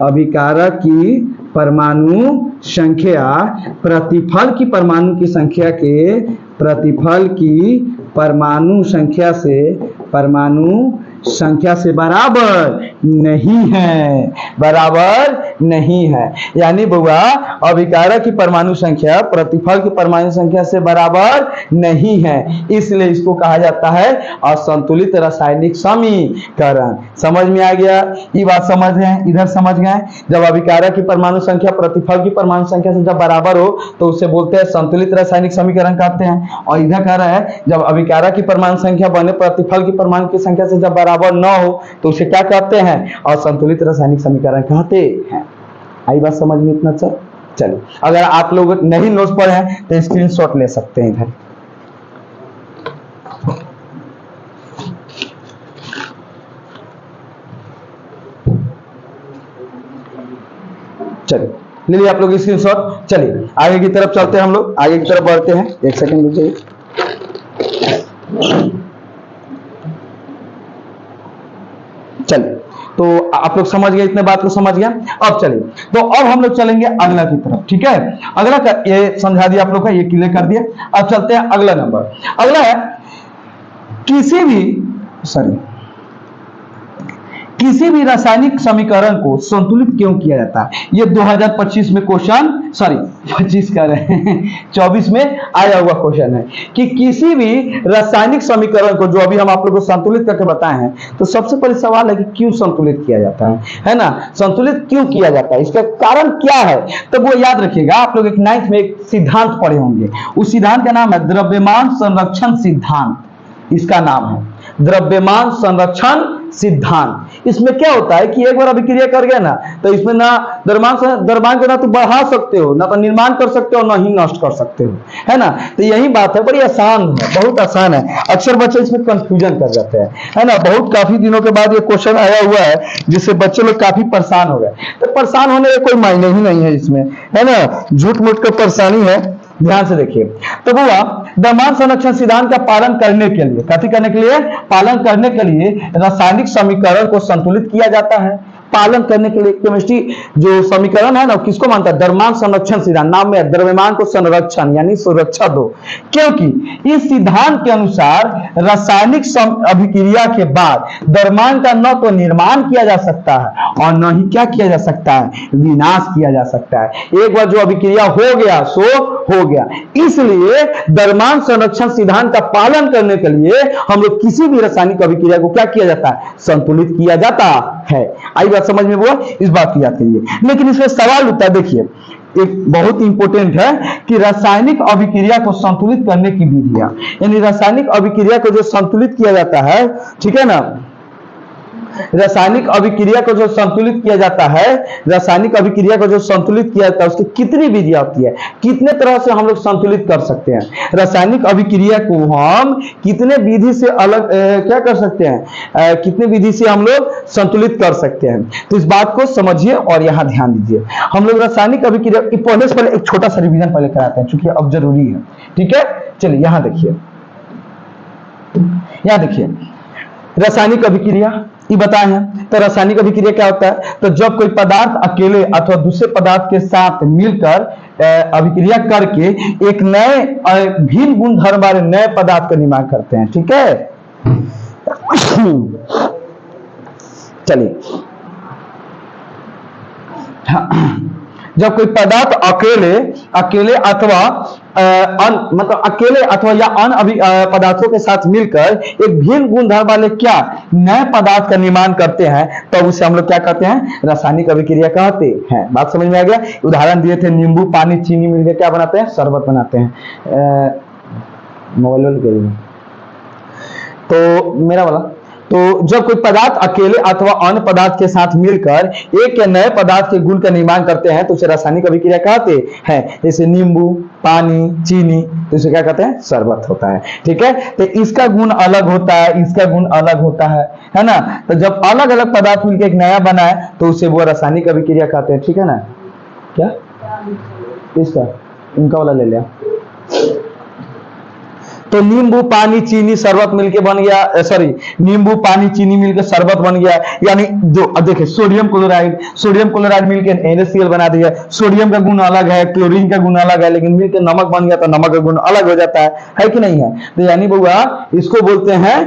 अभिकारक की परमाणु संख्या प्रतिफल की परमाणु की संख्या के, प्रतिफल की परमाणु संख्या से बराबर नहीं है, बराबर नहीं है। यानी बउआ अभिकारक की परमाणु संख्या प्रतिफल की परमाणु संख्या से बराबर नहीं है, इसलिए इसको कहा जाता है असंतुलित रासायनिक समीकरण। समझ में आ गया? ये बात समझ रहे हैं? इधर समझ गए? जब अभिकारक की परमाणु संख्या प्रतिफल की परमाणु संख्या से जब बराबर हो तो उसे बोलते हैं संतुलित रासायनिक समीकरण कहते हैं। और इधर कह रहा है जब अभिकारक की परमाणु संख्या बने प्रतिफल की परमाणु की संख्या से जब बराबर न हो तो उसे क्या कहते हैं? असंतुलित रासायनिक समीकरण कहते हैं। आई बात समझ में? इतना सर चलिए, अगर आप लोग नहीं नोट्स पढ़े हैं तो स्क्रीनशॉट ले सकते हैं इधर। चलिए ले लिया आप लोग स्क्रीनशॉट। चलिए आगे की तरफ चलते हैं, हम लोग आगे की तरफ बढ़ते हैं। एक सेकंड रुकिए। चलिए तो आप लोग समझ गए, इतने बात को समझ गया। अब चलिए तो अब हम लोग चलेंगे अगला की तरफ, ठीक है। अगला का ये समझा दिया आप लोग का, ये क्लियर कर दिया। अब चलते हैं अगला नंबर। अगला है किसी भी रासायनिक समीकरण को संतुलित क्यों किया जाता है? ये 2025 में क्वेश्चन, 24 में आया हुआ क्वेश्चन है कि किसी भी रासायनिक समीकरण को, जो अभी हम आप लोग को संतुलित करके बताए हैं, तो सबसे पहले सवाल है कि क्यों संतुलित किया जाता है ना? संतुलित क्यों किया जाता है, इसका कारण क्या है? तो वो याद रखिएगा, आप लोग एक 9th में एक सिद्धांत पढ़े होंगे, उस सिद्धांत का नाम है द्रव्यमान संरक्षण सिद्धांत। इसका नाम है द्रव्यमान संरक्षण सिद्धांत। इसमें क्या होता है कि एक बार अभिक्रिया कर गया ना तो इसमें ना द्रव्यमान को ना तो बढ़ा सकते हो, ना तो निर्माण कर सकते हो, ना ही नष्ट कर सकते हो, है ना। तो यही बात है, बड़ी आसान है, बहुत आसान है। अक्सर बच्चे इसमें कंफ्यूजन कर जाते हैं, है ना। बहुत काफी दिनों के बाद ये क्वेश्चन आया हुआ है जिससे बच्चे लोग काफी परेशान हो गए। तो परेशान होने का कोई मायने ही नहीं है इसमें, है ना, झूठ मूठ का परेशानी है। ध्यान से देखिए तो हुआ द्रव्यमान संरक्षण सिद्धांत का पालन करने के लिए, कथी करने के लिए? पालन करने के लिए रासायनिक समीकरण को संतुलित किया जाता है। पालन करने के लिए केमिस्ट्री जो समीकरण है ना, किसको मानता है? द्रव्यमान संरक्षण सिद्धांत। नाम में द्रव्यमान को संरक्षण यानी सुरक्षा दो, क्योंकि इस सिद्धांत के अनुसार रासायनिक अभिक्रिया के बाद द्रव्यमान का न तो निर्माण किया जा सकता है और न ही क्या किया जा सकता है, विनाश किया जा सकता है। एक बार जो अभिक्रिया हो गया सो हो गया। इसलिए द्रव्यमान संरक्षण सिद्धांत का पालन करने के लिए हम लोग किसी भी रासायनिक अभिक्रिया को क्या किया जाता है? संतुलित किया जाता है। आई बात समझ में? वो इस बात की याद करिए। लेकिन इसमें सवाल उठता है, देखिए एक बहुत इंपॉर्टेंट है कि रासायनिक अभिक्रिया को संतुलित करने की विधियां, यानी रासायनिक अभिक्रिया को जो संतुलित किया जाता है, ठीक है ना, रासायनिक अभिक्रिया को जो संतुलित किया जाता है, रासायनिक अभिक्रिया को जो संतुलित किया जाता है उसकी कितनी विधियां होती है, कितने तरह से हम लोग संतुलित कर सकते हैं रासायनिक अभिक्रिया को, हम कितने विधि से अलग क्या कर सकते हैं, कितने विधि से हम लोग संतुलित कर सकते हैं। तो इस बात को समझिए और यहां ध्यान दीजिए। हम लोग रासायनिक अभिक्रिया पढ़ने से पहले एक छोटा सा रिवीजन पहले कराते हैं, क्योंकि अब जरूरी है। ठीक है, चलिए यहां देखिए, यहां देखिए रासायनिक अभिक्रिया ये बताए हैं। तो रासायनिक अभिक्रिया क्या होता है? तो जब कोई पदार्थ अकेले अथवा दूसरे पदार्थ के साथ मिलकर अभिक्रिया करके एक नए भिन्न गुण धर्म वाले नए पदार्थ का निर्माण करते हैं। ठीक है, चलिए जब कोई पदार्थ अकेले अथवा मतलब अकेले अथवा या अन्य पदार्थों के साथ मिलकर एक भिन्न गुण धर्म वाले क्या नए पदार्थ का निर्माण करते हैं, तो उसे हम लोग क्या कहते हैं? रासायनिक अभिक्रिया कहते हैं। बात समझ में आ गया? उदाहरण दिए थे, नींबू पानी चीनी मिलकर क्या बनाते हैं? शरबत बनाते हैं। मोबाइल के तो मेरा वाला, तो जब कोई पदार्थ अकेले अथवा अन्य पदार्थ के साथ मिलकर एक या नए पदार्थ के गुण का निर्माण करते हैं तो उसे रासायनिक अभिक्रिया कहते हैं। जैसे नींबू पानी चीनी, तो इसे क्या कहते हैं? शरबत होता है। ठीक है, तो इसका गुण अलग होता है, इसका गुण अलग होता है ना। तो जब अलग अलग पदार्थ मिलकर एक नया बना है तो उसे वो रासायनिक अभिक्रिया कहते हैं। ठीक है ना, क्या इसका इनका वाला ले लिया। तो नींबू पानी चीनी शरबत मिलके बन गया, सॉरी नींबू पानी चीनी मिलकर शरबत बन गया। यानी जो देखिए सोडियम क्लोराइड मिलकर NaCl बना दिया। सोडियम का गुण अलग है, क्लोरीन का गुण अलग है, लेकिन मिलकर नमक बन गया तो नमक का गुण अलग हो जाता है कि नहीं है? तो यानी बुआ इसको बोलते हैं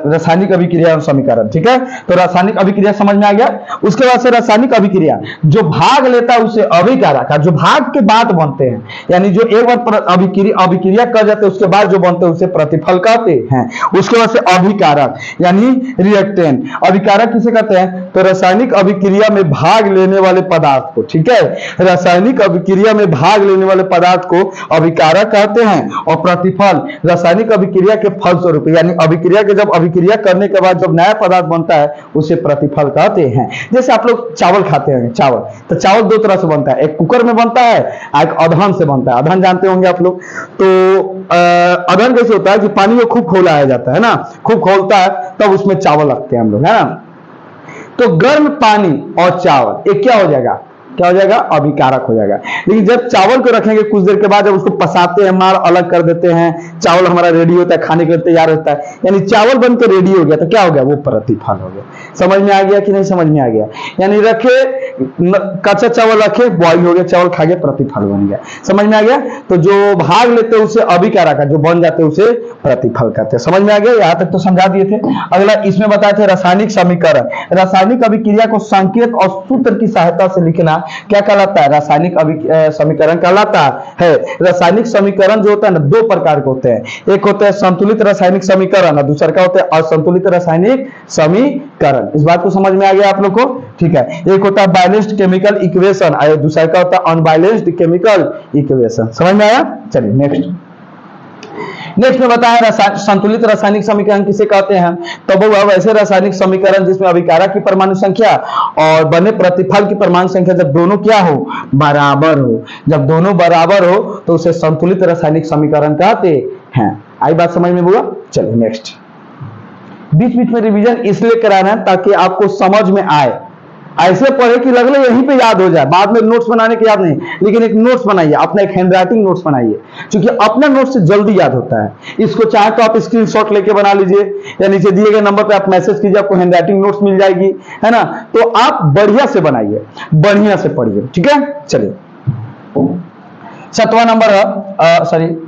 रासायनिक अभिक्रिया और समीकरण। ठीक है, तो रासायनिक अभिक्रिया समझ में आ गया। उसके बाद से रासायनिक अभिक्रिया जो भाग लेता है उसे अभिकारक, जो भाग के बाद बनते हैं, यानी जो एक बार अभिक्रिया कर जाते हैं उसके बाद जो बनते हैं उसे प्रतिफल कहते हैं। उसके बाद से अभिकारक यानी रिएक्टेंट। अभिकारक किसे कहते हैं? तो रासायनिक अभिक्रिया में भाग लेने वाले पदार्थ को, ठीक है, रासायनिक अभिक्रिया में भाग लेने वाले पदार्थ को अभिकारक कहते हैं। और प्रतिफल रासायनिक अभिक्रिया के फलस्वरूप, यानी अभिक्रिया के जब अभिक्रिया करने के बाद जब नया पदार्थ बनता है उसे प्रतिफल कहते हैं। जैसे आप लोग चावल खाते हैं, चावल, तो चावल दो तरह से बनता है, एक कुकर में बनता है, एक अधन से बनता है। अधन जानते होंगे आप लोग। तो अधन कैसे होता है कि पानी को खूब खौलाया जाता है ना, खूब खौलता है तब उसमें चावल रखते हैं हम लोग, है ना। तो गर्म पानी और चावल एक क्या हो जाएगा? क्या हो जाएगा? अभिकारक हो जाएगा। लेकिन जब चावल को रखेंगे कुछ देर के बाद, जब उसको पसाते हैं, मार अलग कर देते हैं, चावल हमारा रेडी होता है, खाने के लिए तैयार होता है, यानी चावल बनकर रेडी हो गया, तो क्या हो गया? वो प्रतिफल हो गया। समझ में आ गया कि नहीं? समझ में आ गया। यानी रखे कच्चा चावल रखे, बॉइल हो गया चावल, खा गए, प्रतिफल बन गया। समझ में आ गया। तो जो भाग लेते हैं उसे अभिकारक, जो बन जाते हैं उसे प्रतिफल कहते हैं। समझ में आ गया? यहां तक तो समझा दिए थे। अगला इसमें बताए थे रासायनिक समीकरण। रासायनिक अभिक्रिया को संकेत और सूत्र की सहायता से लिखना क्या कहलाता है? रासायनिक समीकरण कहलाता है। रासायनिक समीकरण जो होता है ना, दो प्रकार के होते हैं। एक होता है संतुलित रासायनिक समीकरण और दूसरा क्या होता है? असंतुलित रासायनिक समीकरण। इस बात को समझ में आ गया आप लोग को? ठीक है। एक होता है बैलेंस्ड केमिकल इक्वेशन और दूसरा क्या होता है? Unbalanced chemical equation. समझ में आया? चलिए नेक्स्ट में बताया संतुलित रासायनिक समीकरण किसे कहते हैं। तो वो वैसे रासायनिक समीकरण जिसमें अभिकारक की परमाणु संख्या और बने प्रतिफल की परमाणु संख्या जब दोनों क्या हो? बराबर हो। जब दोनों बराबर हो तो उसे संतुलित रासायनिक समीकरण कहते हैं। आई बात समझ में बुआ? चलिए नेक्स्ट। बीच बीच में रिवीजन इसलिए कराना है ताकि आपको समझ में आए, ऐसे पढ़े कि लगले यहीं पे याद हो जाए, बाद में नोट्स बनाने के याद नहीं, लेकिन एक नोट्स बनाइए, अपना एक हैंडराइटिंग नोट्स बनाइए, क्योंकि अपना नोट्स से जल्दी याद होता है। इसको चाहे तो आप स्क्रीनशॉट लेके बना लीजिए, या नीचे दिए गए नंबर पे आप मैसेज कीजिए, आपको हैंडराइटिंग नोट्स मिल जाएगी, है ना। तो आप बढ़िया से बनाइए, बढ़िया से पढ़िए, ठीक है। चलिए 7वां नंबर है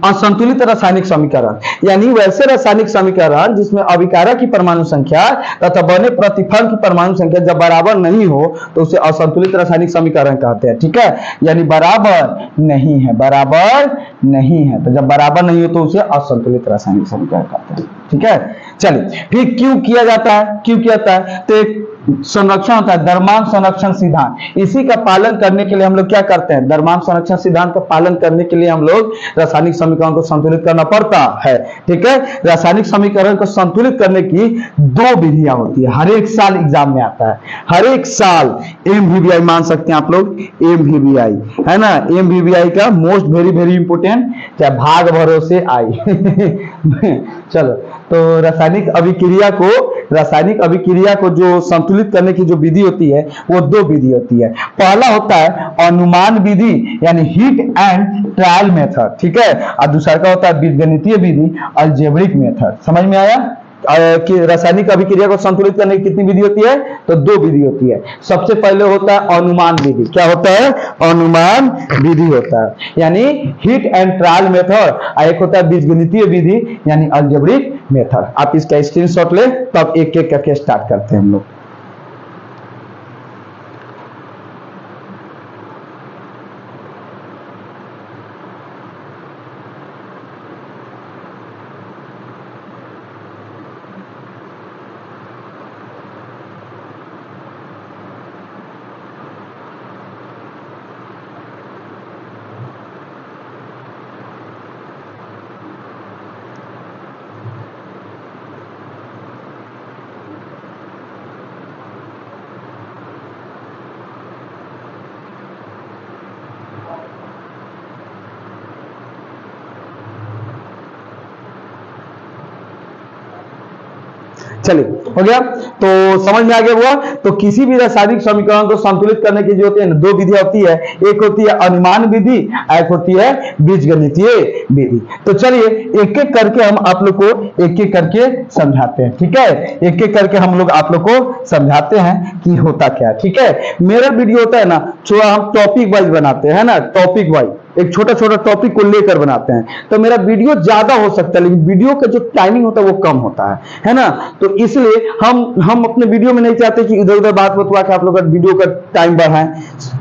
असंतुलित रासायनिक समीकरण, यानी वैसे रासायनिक समीकरण जिसमें अभिकारक की परमाणु संख्या तथा बने प्रतिफल की परमाणु संख्या जब बराबर नहीं हो तो उसे असंतुलित रासायनिक समीकरण कहते हैं, ठीक है। यानी बराबर नहीं है, बराबर नहीं है, तो जब बराबर नहीं हो तो उसे असंतुलित रासायनिक समीकरण कहते हैं, ठीक है। चलिए फिर क्यों किया जाता है, क्यों किया जाता है, तो एक संरक्षण होता है, द्रव्यमान संरक्षण सिद्धांत, इसी का पालन करने के लिए हम लोग क्या करते हैं, द्रव्यमान संरक्षण सिद्धांत का पालन करने के लिए हम लोग रासायनिक समीकरण को संतुलित करना पड़ता है, ठीक है। रासायनिक समीकरण को संतुलित करने की 2 विधियां होती है, हर एक साल एग्जाम में आता है, हर एक साल। MVBI मान सकते हैं आप लोग, MVBI है ना, MVBI का मोस्ट वेरी इंपोर्टेंट, चाहे भाग भरोसे आई चलो, तो रासायनिक अभिक्रिया को जो संतुलित करने की जो विधि होती है वो 2 विधि होती है। पहला होता है अनुमान विधि, यानी हिट एंड ट्रायल मेथड, ठीक है, और दूसरा का होता है बीजगणितीय विधि, अलजेब्रिक मेथड। समझ में आया कि रासायनिक अभिक्रिया को संतुलित करने की कितनी विधि होती है, तो 2 विधि होती है। सबसे पहले होता है अनुमान विधि, क्या होता है, अनुमान विधि होता है, यानी हिट एंड ट्रायल मेथड, और एक होता है बीजगणितीय विधि यानी अलजेब्रिक मेथड। आप इसका स्क्रीनशॉट ले, तब एक एक करके स्टार्ट करते हैं हम लोग। चलिए हो गया, तो समझ में आ गया हुआ। तो किसी भी रासायनिक समीकरण को संतुलित करने की जो होती है 2 विधियां होती है, एक होती है अनुमान विधि, एक होती है बीजगणितीय विधि। तो चलिए एक एक करके हम आप लोग को एक एक करके समझाते हैं, ठीक है, एक एक करके हम लोग आप लोग को समझाते हैं कि होता क्या है, ठीक है। मेरा वीडियो होता है ना, थोड़ा हम टॉपिक वाइज बनाते हैं ना, टॉपिक वाइज एक छोटा छोटा टॉपिक को लेकर बनाते हैं, तो मेरा वीडियो ज्यादा हो सकता है, लेकिन वीडियो का जो टाइमिंग होता है वो कम होता है ना। तो इसलिए हम अपने वीडियो में नहीं चाहते कि इधर उधर बात बतवा के आप लोग का वीडियो का टाइम बढ़ाएं,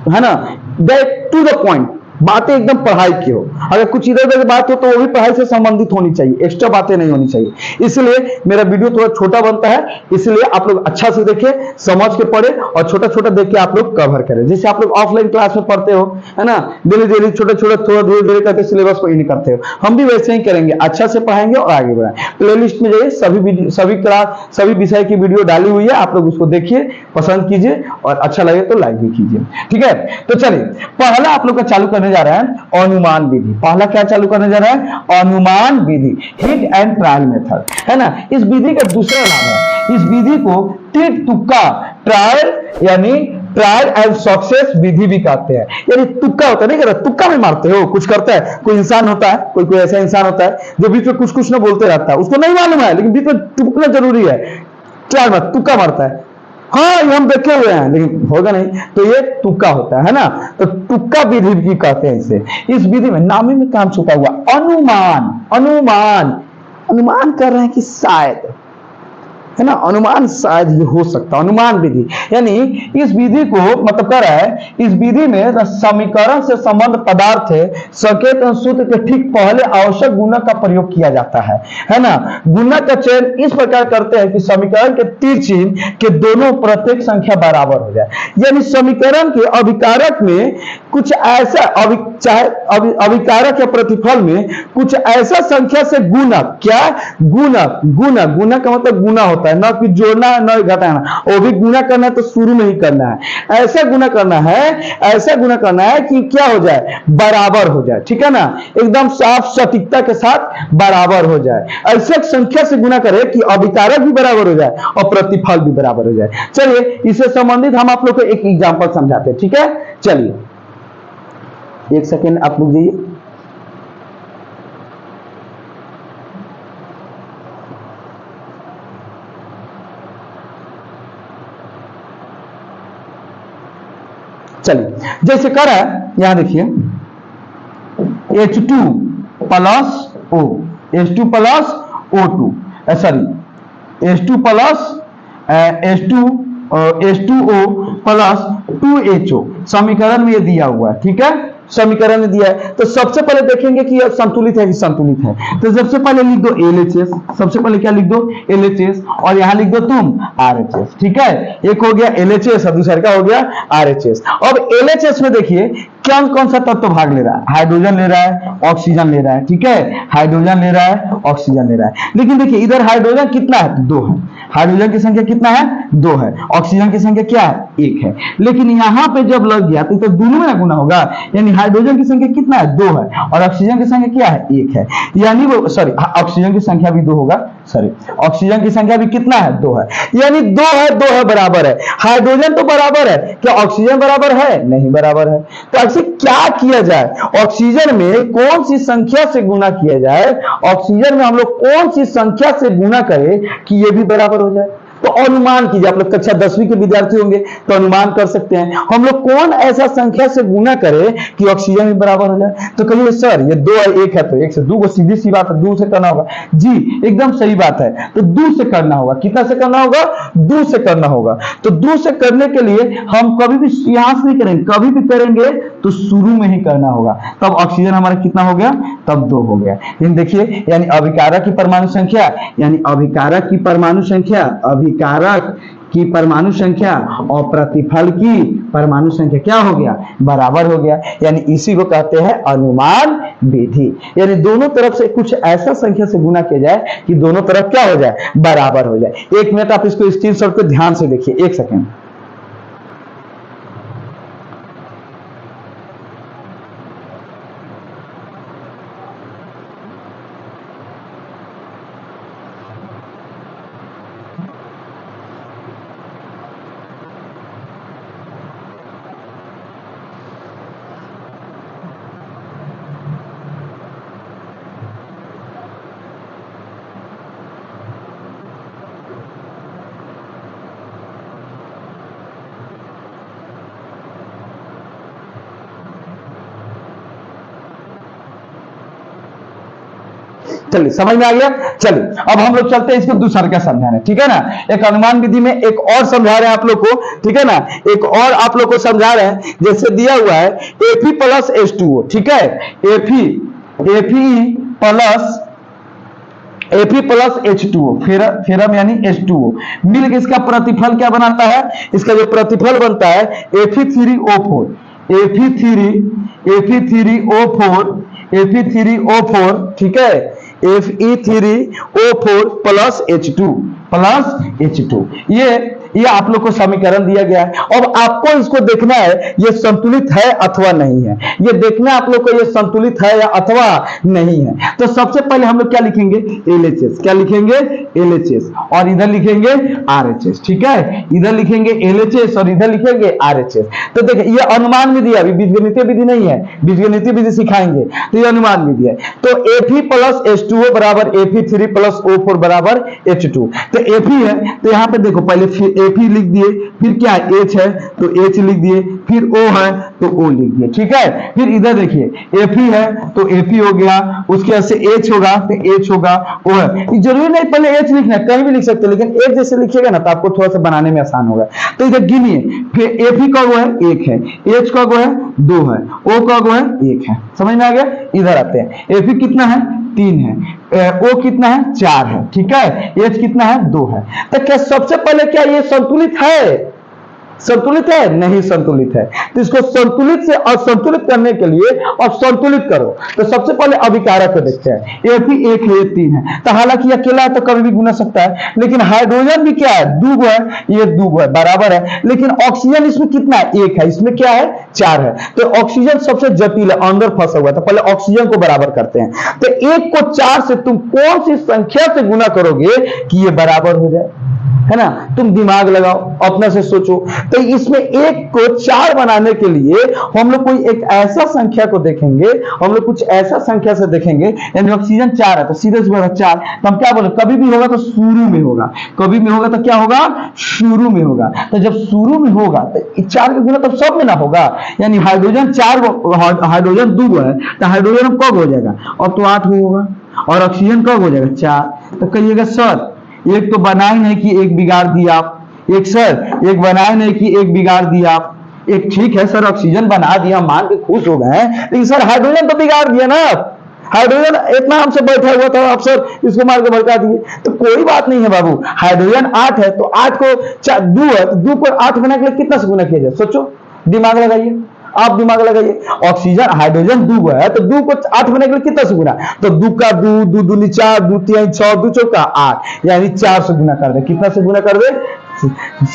है ना। डायरेक्ट टू द पॉइंट, बातें एकदम पढ़ाई की हो, अगर कुछ इधर उधर बात हो तो वो भी पढ़ाई से संबंधित होनी चाहिए, एक्स्ट्रा बातें नहीं होनी चाहिए। इसलिए मेरा वीडियो थोड़ा छोटा बनता है, इसलिए आप लोग अच्छा से देखें, समझ के पढ़े, और छोटा छोटा देख के आप लोग कवर करें, जैसे आप लोग ऑफलाइन क्लास में पढ़ते हो, है ना, डेली डेली छोटा छोटा थोड़ा धीरे धीरे करके सिलेबस को इन करते हो, हम भी वैसे ही करेंगे, अच्छा से पढ़ाएंगे और आगे बढ़ाएं। प्ले लिस्ट में जाइए, सभी विषय की वीडियो डाली हुई है, आप लोग उसको देखिए, पसंद कीजिए, और अच्छा लगे तो लाइक भी कीजिए, ठीक है। तो चलिए पहला आप लोग का चालू करने जा रहा है अनुमान विधि। पहला क्या चालू करने जा रहा है, अनुमान विधि, हिट एंड ट्रायल मेथड, है ना। इस विधि का दूसरा नाम है, इस विधि को टिक तुक्का ट्रायल यानी ट्रायल एंड सक्सेस विधि भी कहते हैं। यानी तुक्का होता है, नहीं करता, तुक्का में मारते हो, कुछ करता है, कोई इंसान होता है, कोई ऐसा इंसान होता है जो बीच में कुछ ना बोलते रहता है, उसको नहीं मालूम है, लेकिन बीच में टुकना जरूरी है, ट्रायल में तुक्का मारता है, हाँ ये हम देखे हुए हैं लेकिन होगा नहीं, तो ये तुक्का होता है ना। तो तुक्का विधि भी कहते हैं इसे। इस विधि में नामे में काम छुपा हुआ, अनुमान अनुमान अनुमान कर रहे हैं कि शायद, है ना, अनुमान शायद ये हो सकता है, अनुमान विधि। यानी इस विधि को मतलब कर रहा है, इस विधि में समीकरण से संबंध पदार्थ संकेत सूत्र के ठीक पहले आवश्यक गुणक का प्रयोग किया जाता है ना। गुणक का चयन इस प्रकार करते हैं कि समीकरण के तीर चिन्ह के दोनों प्रत्येक संख्या बराबर हो जाए। यानी समीकरण के अभिकारक में कुछ ऐसा अभिकारक या प्रतिफल में कुछ ऐसा संख्या से गुणक, क्या गुणक, गुणक का मतलब गुना होता होता है, ना कि जोड़ना है ना घटाना, वो भी गुना करना है तो शुरू में ही करना है। ऐसा गुना करना है, ऐसा गुना करना है कि क्या हो जाए, बराबर हो जाए, ठीक है ना, एकदम साफ सटीकता के साथ बराबर हो जाए। ऐसे संख्या से गुना करे कि अभिकारक भी बराबर हो जाए और प्रतिफल भी बराबर हो जाए। चलिए इससे संबंधित हम आप लोग को एक एग्जांपल समझाते हैं, ठीक है। चलिए एक सेकेंड आप लोग जाइए। चलिए जैसे कर है, यहां देखिए H2 plus O, H2 plus O2, sorry H2 plus H2O plus 2HO समीकरण में ये दिया हुआ है, ठीक है, समीकरण में दिया है। तो सबसे पहले देखेंगे कि यह संतुलित है कि संतुलित है। तो सबसे पहले लिख दो LHS, सबसे पहले क्या लिख दो LHS, और यहां लिख दो तुम RHS, ठीक है। एक हो गया LHS और दूसरा क्या हो गया RHS। अब LHS में देखिए कौन कौन सा तत्व भाग ले रहा है, हाइड्रोजन ले रहा है, ऑक्सीजन ले रहा है, ठीक है, हाइड्रोजन ले रहा है, ऑक्सीजन ले रहा है। लेकिन देखिए इधर हाइड्रोजन कितना है, 2 है, हाइड्रोजन की संख्या कितना है, 2 है, ऑक्सीजन की संख्या क्या है, 1 है। लेकिन यहां पे जब लग गया तो दोनों में गुना होगा, यानी हाइड्रोजन की संख्या कितना है, 2 है, और ऑक्सीजन की संख्या क्या है, 1 है, यानी वो सॉरी ऑक्सीजन की संख्या भी 2 होगा, सॉरी ऑक्सीजन की संख्या भी कितना है, 2 है, यानी 2 है 2 है बराबर है। हाइड्रोजन तो बराबर है, क्या ऑक्सीजन बराबर है, नहीं बराबर है। तो ऐसे क्या किया जाए, ऑक्सीजन में कौन सी संख्या से गुना किया जाए, ऑक्सीजन में हम लोग कौन सी संख्या से गुना करें कि ये भी बराबर हो जाए। तो अनुमान कीजिए, आप लोग कक्षा 10वीं के विद्यार्थी होंगे तो अनुमान कर सकते हैं हम लोग कौन ऐसा संख्या से गुना करे कि ऑक्सीजन भी बराबर हो जाए। तो कहिए सर ये 2 है 1 है तो 1 से 2 को, सीधी सी बात है 2 से करना होगा। जी एकदम सही बात है, तो 2 से करना होगा। कितना से करना होगा, 2 से करना होगा। तो 2 से करने के लिए हम कभी भी यहां से नहीं करेंगे, कभी भी करेंगे तो शुरू में ही करना होगा। तब ऑक्सीजन हमारा कितना हो गया, तब 2 हो गया। देखिए यानी अभिकारक की परमाणु संख्या, यानी अभिकारक की परमाणु संख्या, अभिकारक की परमाणु संख्या और प्रतिफल की परमाणु संख्या क्या हो गया, बराबर हो गया। यानी इसी को कहते हैं अनुमान विधि। यानी दोनों तरफ से कुछ ऐसा संख्या से गुना किया जाए कि दोनों तरफ क्या हो जाए, बराबर हो जाए। 1 मिनट आप इसको स्क्रीनशॉट को ध्यान से देखिए, 1 सेकेंड। चलिए समझ में आ गया। चलिए अब हम लोग चलते हैं इसको दूसरा क्या समझाने, ठीक है ना। एक अनुमान विधि में एक और समझा रहे हैं आप लोग को, ठीक है ना, एक और आप लोग को समझा रहे हैं। जैसे दिया हुआ है Fe प्लस H2O, ठीक है, Fe प्लस H2O, फेरम यानी H2O मिलकर इसका प्रतिफल क्या बनाता है, इसका जो प्रतिफल बनता है Fe3O4, Fe3O4, ठीक है, Fe3O4 प्लस H2, ये आप लोग को समीकरण दिया गया है। अब आपको इसको देखना है ये संतुलित है अथवा नहीं है, ये देखना है आप लोग को ये संतुलित है या अथवा नहीं है। तो सबसे पहले हम लोग क्या लिखेंगे, LHS, क्या लिखेंगे LHS, और इधर लिखेंगे RHS, ठीक है, इधर लिखेंगे LHS और इधर लिखेंगे RHS। तो देखिए ये अनुमान विधि है, अभी बीजगणितीय विधि नहीं है, बीजगणितीय विधि सिखाएंगे, तो ये अनुमान विधि है। तो Fe प्लस H2O बराबर Fe3 प्लस O4 बराबर H2। तो Fe है तो यहाँ पे देखो पहले Fe लिख दिए, फिर क्या है H है तो H लिख दिए, फिर O है तो O लिख दिए, ठीक है। फिर इधर देखिए Fe है तो Fe हो गया, उसके बाद से H होगा तो H होगा, O है। जरूरी नहीं पहले H लिखना है, कहीं भी लिख सकते, लेकिन एक जैसे लिखिएगा ना तो आपको थोड़ा सा बनाने में आसान होगा। तो इधर गिनिए, फिर Fe का वो है 1 है, H का वो है 2 है, O का वो है 1 है। समझ में आ गया। इधर आते हैं, Fe कितना है 3 है, O कितना है 4 है, ठीक है, H कितना है 2 है। तो क्या सबसे पहले क्या ये संतुलित है, संतुलित है? नहीं संतुलित है। तो इसको संतुलित से असंतुलित करने के लिए अब संतुलित करो। तो सबसे पहले अभिकारक को देखते हैं। ये भी एक है, ये तीन है, तो हालांकि अकेला है तो कभी भी गुना सकता है, लेकिन हाइड्रोजन भी क्या है? दूगो है, ये दूगो है, बराबर है। लेकिन ऑक्सीजन इसमें कितना है? एक है, इसमें क्या है? चार है। तो ऑक्सीजन सबसे जटिल है, अंदर फंसा हुआ है, तो पहले ऑक्सीजन को बराबर करते हैं। तो एक को चार से तुम कौन सी संख्या से गुना करोगे कि ये बराबर हो जाए, है ना? तुम दिमाग लगाओ, अपने से सोचो। तो इसमें एक को चार बनाने के लिए हम लोग कोई एक ऐसा संख्या को देखेंगे, हम लोग कुछ ऐसा संख्या से देखेंगे, यानी ऑक्सीजन चार है तो सीधे से बोला चार, तो हम क्या बोले? कभी भी होगा तो शुरू में होगा, कभी भी होगा तो क्या होगा? शुरू में होगा। तो जब शुरू में होगा तो चार का गुना तब सब में ना होगा, यानी हाइड्रोजन चार, हाइड्रोजन दो है तो हाइड्रोजन कब हो जाएगा? अब तो 8 होगा, और ऑक्सीजन कब हो जाएगा? 4। तो कहिएगा सर एक तो बनाए नहीं कि एक बिगाड़ दिया आप, एक सर एक बनाए नहीं कि एक बिगाड़ दिया आप, एक ठीक है सर ऑक्सीजन बना दिया, मान के खुश हो गए, लेकिन सर हाइड्रोजन तो बिगाड़ दिया ना आप, हाइड्रोजन इतना हमसे बैठा हुआ था, आप सर इसको मार के भड़का दिए। तो कोई बात नहीं है बाबू, हाइड्रोजन 8 है तो 8 को 2 है तो 2 को 8 बनाने के लिए कितना से गुना किया जाए? सोचो, दिमाग लगाइए, आप दिमाग लगाइए। ऑक्सीजन हाइड्रोजन दो है तो 2 को 8 बनाने के लिए कितना से गुना? तो 2 का 2, 2 दूनी 4, 2 3 6, 2 चौका 8, यानी 4 से गुना कर दे। कितना से गुना कर दे?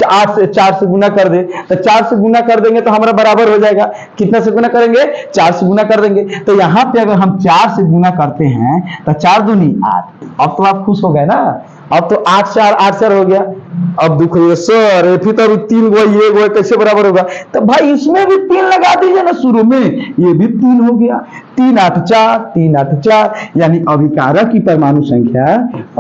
8 से 4 से गुना कर दे। तो 4 से गुना कर देंगे तो हमारा बराबर हो जाएगा। कितना से गुना करेंगे? 4 से गुना कर देंगे। तो यहाँ पे अगर हम 4 से गुना करते हैं तो 4 दूनी 8। अब तो आप खुश हो गए ना, अब तो 8 4 हो गया। अब दुख है सर फिर तो 3 गो ये गो कैसे बराबर होगा? तो भाई इसमें भी 3 लगा दीजिए ना शुरू में, ये भी 3 हो गया। 3 8 4, 3 8 4, यानी अभिकारक की परमाणु संख्या,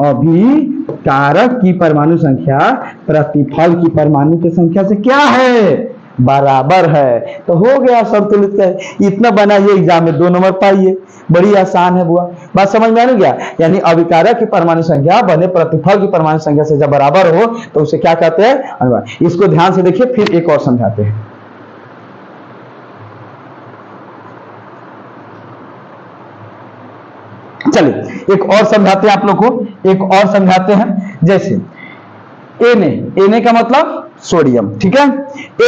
अभिकारक की परमाणु संख्या प्रतिफल की परमाणु की संख्या से क्या है? बराबर है। तो हो गया संतुलित है। इतना बनाइए, एग्जाम में 2 नंबर पाइए, बड़ी आसान है बुआ। बात समझ में आ गया? यानी अभिकारक की परमाणु संख्या बने प्रतिफल की परमाणु संख्या से जब बराबर हो तो उसे क्या कहते हैं? अनुपात। इसको ध्यान से देखिए, फिर एक और समझाते हैं। चलिए एक और समझाते हैं आप लोग को, एक और समझाते हैं। जैसे Na का मतलब सोडियम, ठीक है?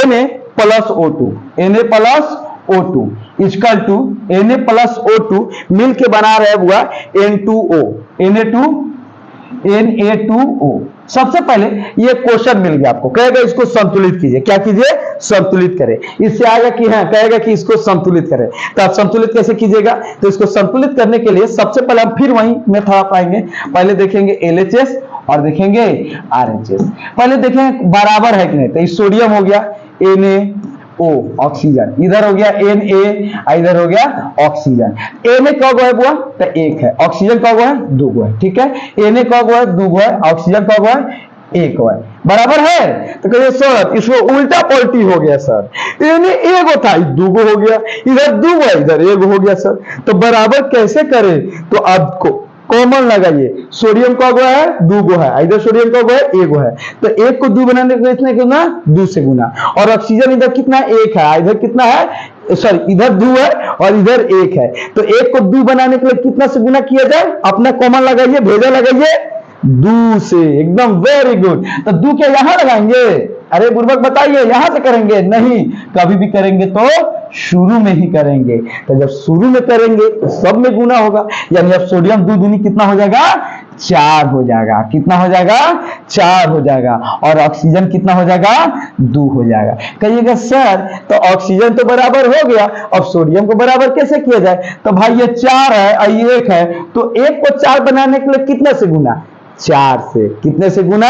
Na plus O2, Na plus O2 equal to Na plus O2 मिल के बना रहे हुआ N2O, Na2O। सबसे पहले ये क्वेश्चन मिल गया आपको, कहेगा इसको संतुलित कीजिए। क्या कीजिए? संतुलित करें। इससे आएगा कि हाँ, कहेगा कि इसको संतुलित करें। तो आप संतुलित कैसे कीजिएगा? तो इसको संतुलित करने के लिए सबसे पहले हम फिर वही मेथड अपनाएंगे। पहले देखेंगे LHS और देखेंगे RHS। पहले देखेंगे बराबर है कि नहीं। तो इस सोडियम हो गया NaO ऑक्सीजन, इधर हो गया Na, इधर हो गया ऑक्सीजन। Na का गो है बुआ? तो 1 है। ऑक्सीजन का गो है? 2 गो है, ठीक है? Na का गो है? 2 गो है। ऑक्सीजन का गो है? 1 गो है। बराबर है? तो कहिए सर इसको उल्टा पलटी हो गया सर, Na 1 गो था, 2 गो हो गया, इधर 2 गो है, इधर 1 गो हो गया सर। तो बराबर कैसे करें? तो आपको कॉमन लगाइए। सोडियम का गो है? 2 गो है, इधर सोडियम का गो है? 1 गो है। तो 1 को 2 बनाने के लिए कितने गुना? 2 से गुना। और ऑक्सीजन इधर कितना? 1 है, इधर कितना है? सॉरी इधर 2 है और इधर 1 है। तो 1 को 2 बनाने के लिए कितना से गुना किया जाए? अपना कॉमन लगाइए, भेजा लगाइए 2 से। एकदम वेरी गुड। तो 2 क्या यहां लगाएंगे? अरे बुर्बक बताइए, यहां से करेंगे? नहीं, कभी भी करेंगे तो शुरू में ही करेंगे। तो जब शुरू में करेंगे तो सब में गुना होगा, यानी अब सोडियम 2 दूनी कितना हो जाएगा? 4 हो जाएगा। कितना हो जाएगा? 4 हो जाएगा। और ऑक्सीजन कितना हो जाएगा? 2 हो जाएगा। कहिएगा सर तो ऑक्सीजन तो बराबर हो गया, अब सोडियम को बराबर कैसे किया जाए? तो भाई ये 4 है और ये 1 है, तो 1 को 4 बनाने के लिए कितने से गुना? 4 से। कितने से गुना?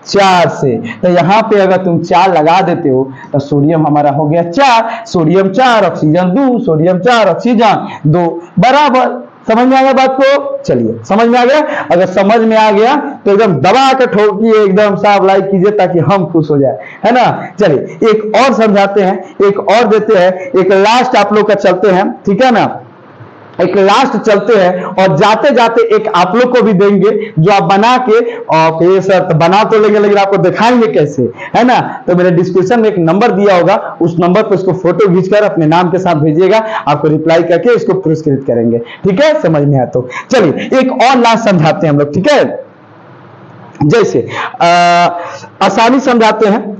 4 से। तो यहां पे अगर तुम 4 लगा देते हो तो सोडियम हमारा हो गया 4, सोडियम 4 ऑक्सीजन 2, सोडियम 4 ऑक्सीजन 2, बराबर। समझ में आ गया बात को? चलिए समझ में आ गया? अगर समझ में आ गया तो एकदम दबा के ठोकिए, एकदम साफ लाइक कीजिए ताकि हम खुश हो जाए, है ना? चलिए एक और समझाते हैं, एक और देते हैं, एक लास्ट आप लोग का चलते हैं, ठीक है ना? एक लास्ट चलते हैं और जाते जाते एक आप लोग को भी देंगे जो आप बना के, और ये सर तो बना तो लेंगे लेकिन आपको दिखाएंगे कैसे, है ना? तो मेरे डिस्क्रिप्शन में एक नंबर दिया होगा, उस नंबर पर इसको फोटो खींचकर अपने नाम के साथ भेजिएगा, आपको रिप्लाई करके इसको पुरस्कृत करेंगे, ठीक है? समझ में आया तो चलिए एक और लास्ट समझाते हैं हम लोग, ठीक है? जैसे आसानी समझाते हैं।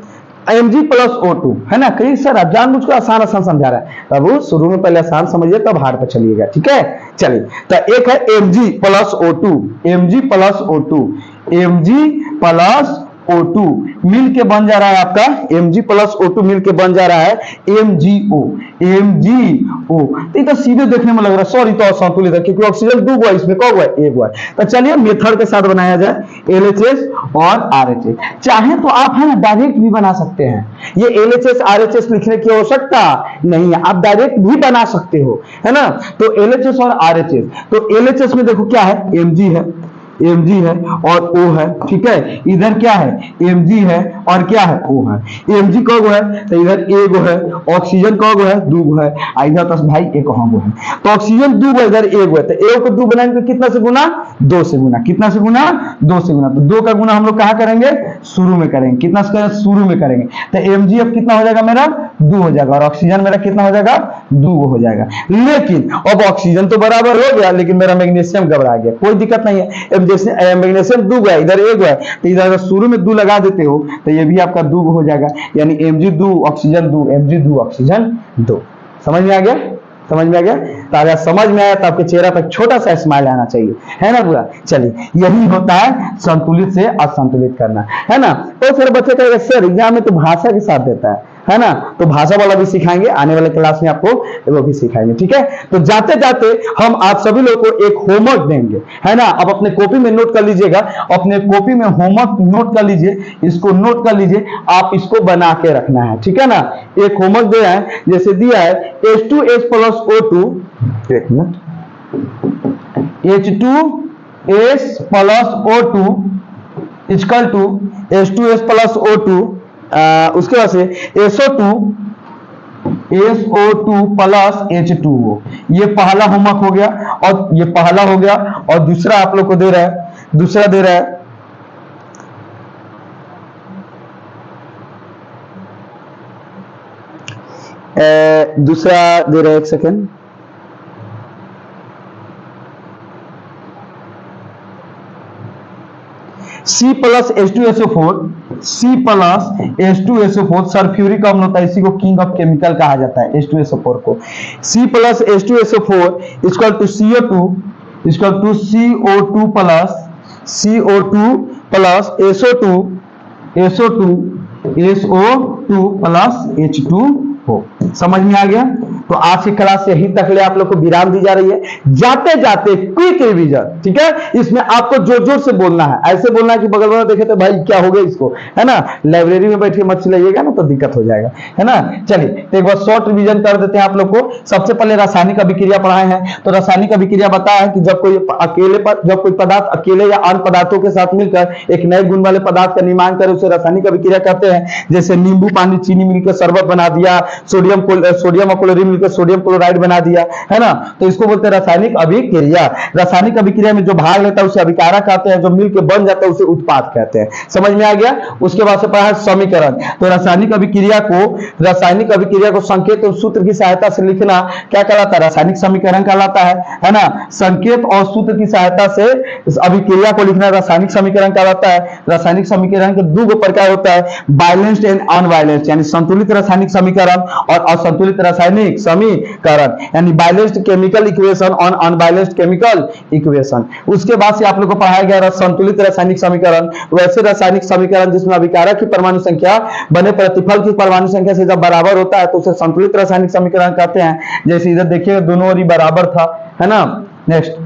Mg प्लस O2 है ना। कहीं सर आप जानबूझकर आसान आसान समझा रहा है, तब शुरू में पहले आसान समझिए तब हार्ड पर चलिएगा, ठीक है। चलिए तो एक है Mg plus O2, Mg plus O2, Mg plus O2 मिल के बन जा रहा है आपका Mg प्लस O2 मिल के बन जा रहा है MgO, MgO। तो ये तो सीधे देखने में लग रहा है सॉरी तो असंतुलित है, क्योंकि ऑक्सीजन दो हुआ, इसमें कब हुआ, एक हुआ। तो चलिए मेथड के साथ बनाया जाए LHS और RHS। चाहे तो आप है ना डायरेक्ट भी बना सकते हैं, ये LHS RHS लिखने की आवश्यकता नहीं है, आप डायरेक्ट भी बना सकते हो, है ना। तो LHS और RHS, तो LHS में देखो क्या है, Mg है, Mg है और O है, ठीक है। इधर क्या है, Mg है और क्या है, O है। Mg कब है, तो इधर एगो है, ऑक्सीजन कब है, दूगो है, इधर तो भाई एक गो है। तो ऑक्सीजन दूगो है, इधर एगो है, तो एगो को दो बनाएंगे तो कितना से गुना, दो से गुना, कितना से गुना, दो से गुना। तो दो का गुना हम लोग कहाँ करेंगे, शुरू में करेंगे, कितना से करेंगे, शुरू में करेंगे। तो Mg अब कितना हो जाएगा मेरा, दो हो जाएगा, और ऑक्सीजन मेरा कितना हो जाएगा, दो हो जाएगा। लेकिन अब ऑक्सीजन तो बराबर हो गया, लेकिन मेरा मैग्नीशियम घबरा गया, कोई दिक्कत नहीं है। जैसे मैग्नीशियम दो है, इधर एक है, तो इधर अगर शुरू में दो लगा देते हो तो ये भी आपका दो हो जाएगा, यानी Mg दो ऑक्सीजन दो, Mg दो ऑक्सीजन दो। समझ में आ गया, समझ में आ गया। तो अगर समझ में आया तो आपके चेहरा पर छोटा सा स्माइल आना चाहिए, है ना पूरा। चलिए यही होता है संतुलित से असंतुलित करना, है ना। तो फिर बच्चे कहेगा सर एग्जाम में तो भाषा के साथ देता है ना। तो भाषा वाला भी सिखाएंगे, आने वाले क्लास में आपको वो भी सिखाएंगे, ठीक है। तो जाते जाते हम आप सभी लोग को एक होमवर्क देंगे, है ना। अब अपने कॉपी में नोट कर लीजिएगा, अपने कॉपी में होमवर्क नोट कर लीजिए, इसको नोट कर लीजिए, आप इसको बना के रखना है, ठीक है ना। एक होमवर्क दिया है, जैसे दिया है H2S प्लस O2, एक minute, H2S plus O2 equal to H2S plus O2, उसके बाद से SO2 प्लस H2O। ये पहला होमवर्क हो गया, और ये पहला हो गया। और दूसरा आप लोग को दे रहा है, दूसरा दे रहा है दूसरा दे रहा है, एक second, C plus H2SO4, C plus H2SO4 sulphuric अम्ल होता है, इसी को किंग ऑफ केमिकल कहा जाता है, H2SO4 को। C plus H2SO4 equal to CO2 equal to CO2 plus SO2 plus H2O। समझ में आ गया। तो आज की क्लास यहीं तक ले आप लोग को विराम दी जा रही है। जाते जाते क्विक रिवीजन, ठीक है। इसमें आपको जोर जोर से बोलना है, ऐसे बोलना है कि बगल वाला देखे तो भाई क्या हो गया इसको, है ना। लाइब्रेरी में बैठे मत चिल्लाइएगा ना, तो दिक्कत हो जाएगा, है ना। चलिए तो एक बार शॉर्ट रिवीजन कर देते हैं आप लोग को। सबसे पहले रासायनिक अभिक्रिया पढ़ाए हैं, तो रासायनिक अभिक्रिया बताया है कि जब कोई पदार्थ अकेले या अन्य पदार्थों के साथ मिलकर एक नए गुण वाले पदार्थ का निर्माण करे, उसे रासायनिक अभिक्रिया कहते हैं। जैसे नींबू पानी चीनी मिलकर शरबत बना दिया, सोडियम और क्लोरीन मिलकर सोडियम क्लोराइड बना दिया, है ना। तो इसको बोलते हैं रासायनिक अभिक्रिया। रासायनिक अभिक्रिया में जो भाग लेता है उसे अभिकारक कहते हैं, जो मिलकर बन जाता है उसे उत्पाद कहते हैं। समझ में आ गया। उसके बाद से पढ़ा है समीकरण। तो रासायनिक अभिक्रिया को संकेत और सूत्र की सहायता से लिखना क्या कहलाता है, रासायनिक समीकरण कहलाता है ना। संकेत और सूत्र की सहायता से अभिक्रिया को लिखना रासायनिक समीकरण कहलाता है। रासायनिक समीकरण के दो प्रकार होता है, बैलेंस्ड एंड अनबैलेंस्ड, यानी संतुलित रासायनिक समीकरण और असंतुलित रासायनिक समीकरण, यानी बैलेंस्ड केमिकल इक्वेशन और अनबैलेंस्ड केमिकल इक्वेशन। उसके बाद से आप लोग को पढ़ाया गया संतुलित रासायनिक समीकरण, वैसे रासायनिक समीकरण जिसमें अभिकारक की परमाणु संख्या बने प्रतिफल की परमाणु संख्या से जब बराबर होता है तो उसे संतुलित रासायनिक समीकरण कहते हैं। जैसे इधर देखिए दोनों ओर बराबर था, है ना। नेक्स्ट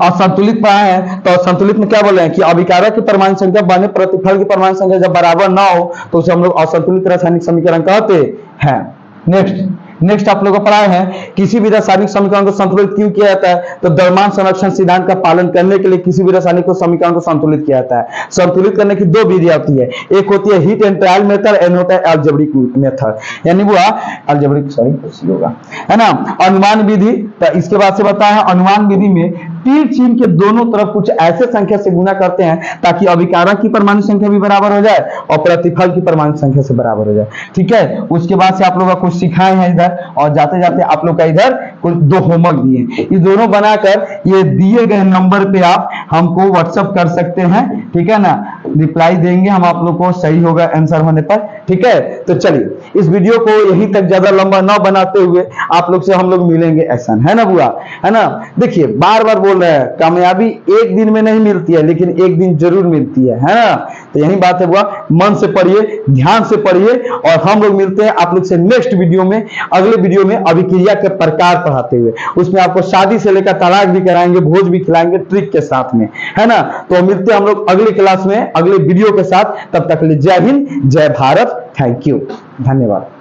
असंतुलित पढ़ा है, तो असंतुलित में क्या बोले हैं कि अभिकारक की परमाणु संख्या बने प्रतिफल की परमाणु संख्या जब बराबर ना हो तो उसे हम लोग असंतुलित रासायनिक समीकरण कहते हैं। नेक्स्ट आप लोगों को पढ़ाए हैं किसी भी रासायनिक समीकरण को संतुलित क्यों किया जाता है, तो द्रव्यमान संरक्षण सिद्धांत का पालन करने के लिए किसी भी रासायनिक समीकरण को संतुलित किया जाता है। संतुलित करने की दो विधि होती है, एक होती है heat and trial method, and होता है अलजेब्रिक मेथड, यानी वो अलजेब्रिक होगा, है ना। अनुमान विधि, तो इसके बाद से बताया है अनुमान विधि में तीर चिन्ह के दोनों तरफ कुछ ऐसे संख्या से गुना करते हैं ताकि अभिकारक की परमाणु संख्या भी बराबर हो जाए और प्रतिफल की परमाणु संख्या से बराबर हो जाए, ठीक है। उसके बाद से आप लोग कुछ सिखाए हैं इधर, और जाते जाते आप लोग का इधर कुछ दो होमवर्क दिए, ये दोनों बनाकर ये दिए गए नंबर पे आप हमको व्हाट्सएप कर सकते हैं, ठीक है ना। रिप्लाई देंगे हम आप लोग को, सही होगा आंसर होने पर। ठीक है, तो चलिए इस वीडियो को यहीं तक, ज्यादा लंबा ना बनाते हुए आप लोग से हम लोग मिलेंगे, ऐसा है ना बुआ, है ना। देखिए बार बार बोल रहे हैं, कामयाबी एक दिन में नहीं मिलती है, लेकिन एक दिन जरूर मिलती है ना। तो यही बात है बुआ, मन से पढ़िए, ध्यान से पढ़िए, और हम लोग मिलते हैं आप लोग से नेक्स्ट वीडियो में, अगले वीडियो में अभिक्रिया के प्रकार पढ़ाते हुए। उसमें आपको शादी से लेकर तलाक भी कराएंगे, भोज भी खिलाएंगे ट्रिक के साथ में, है ना। तो मिलते हैं हम लोग अगली क्लास में अगले वीडियो के साथ। तब तक के लिए जय हिंद, जय भारत, थैंक यू, धन्यवाद।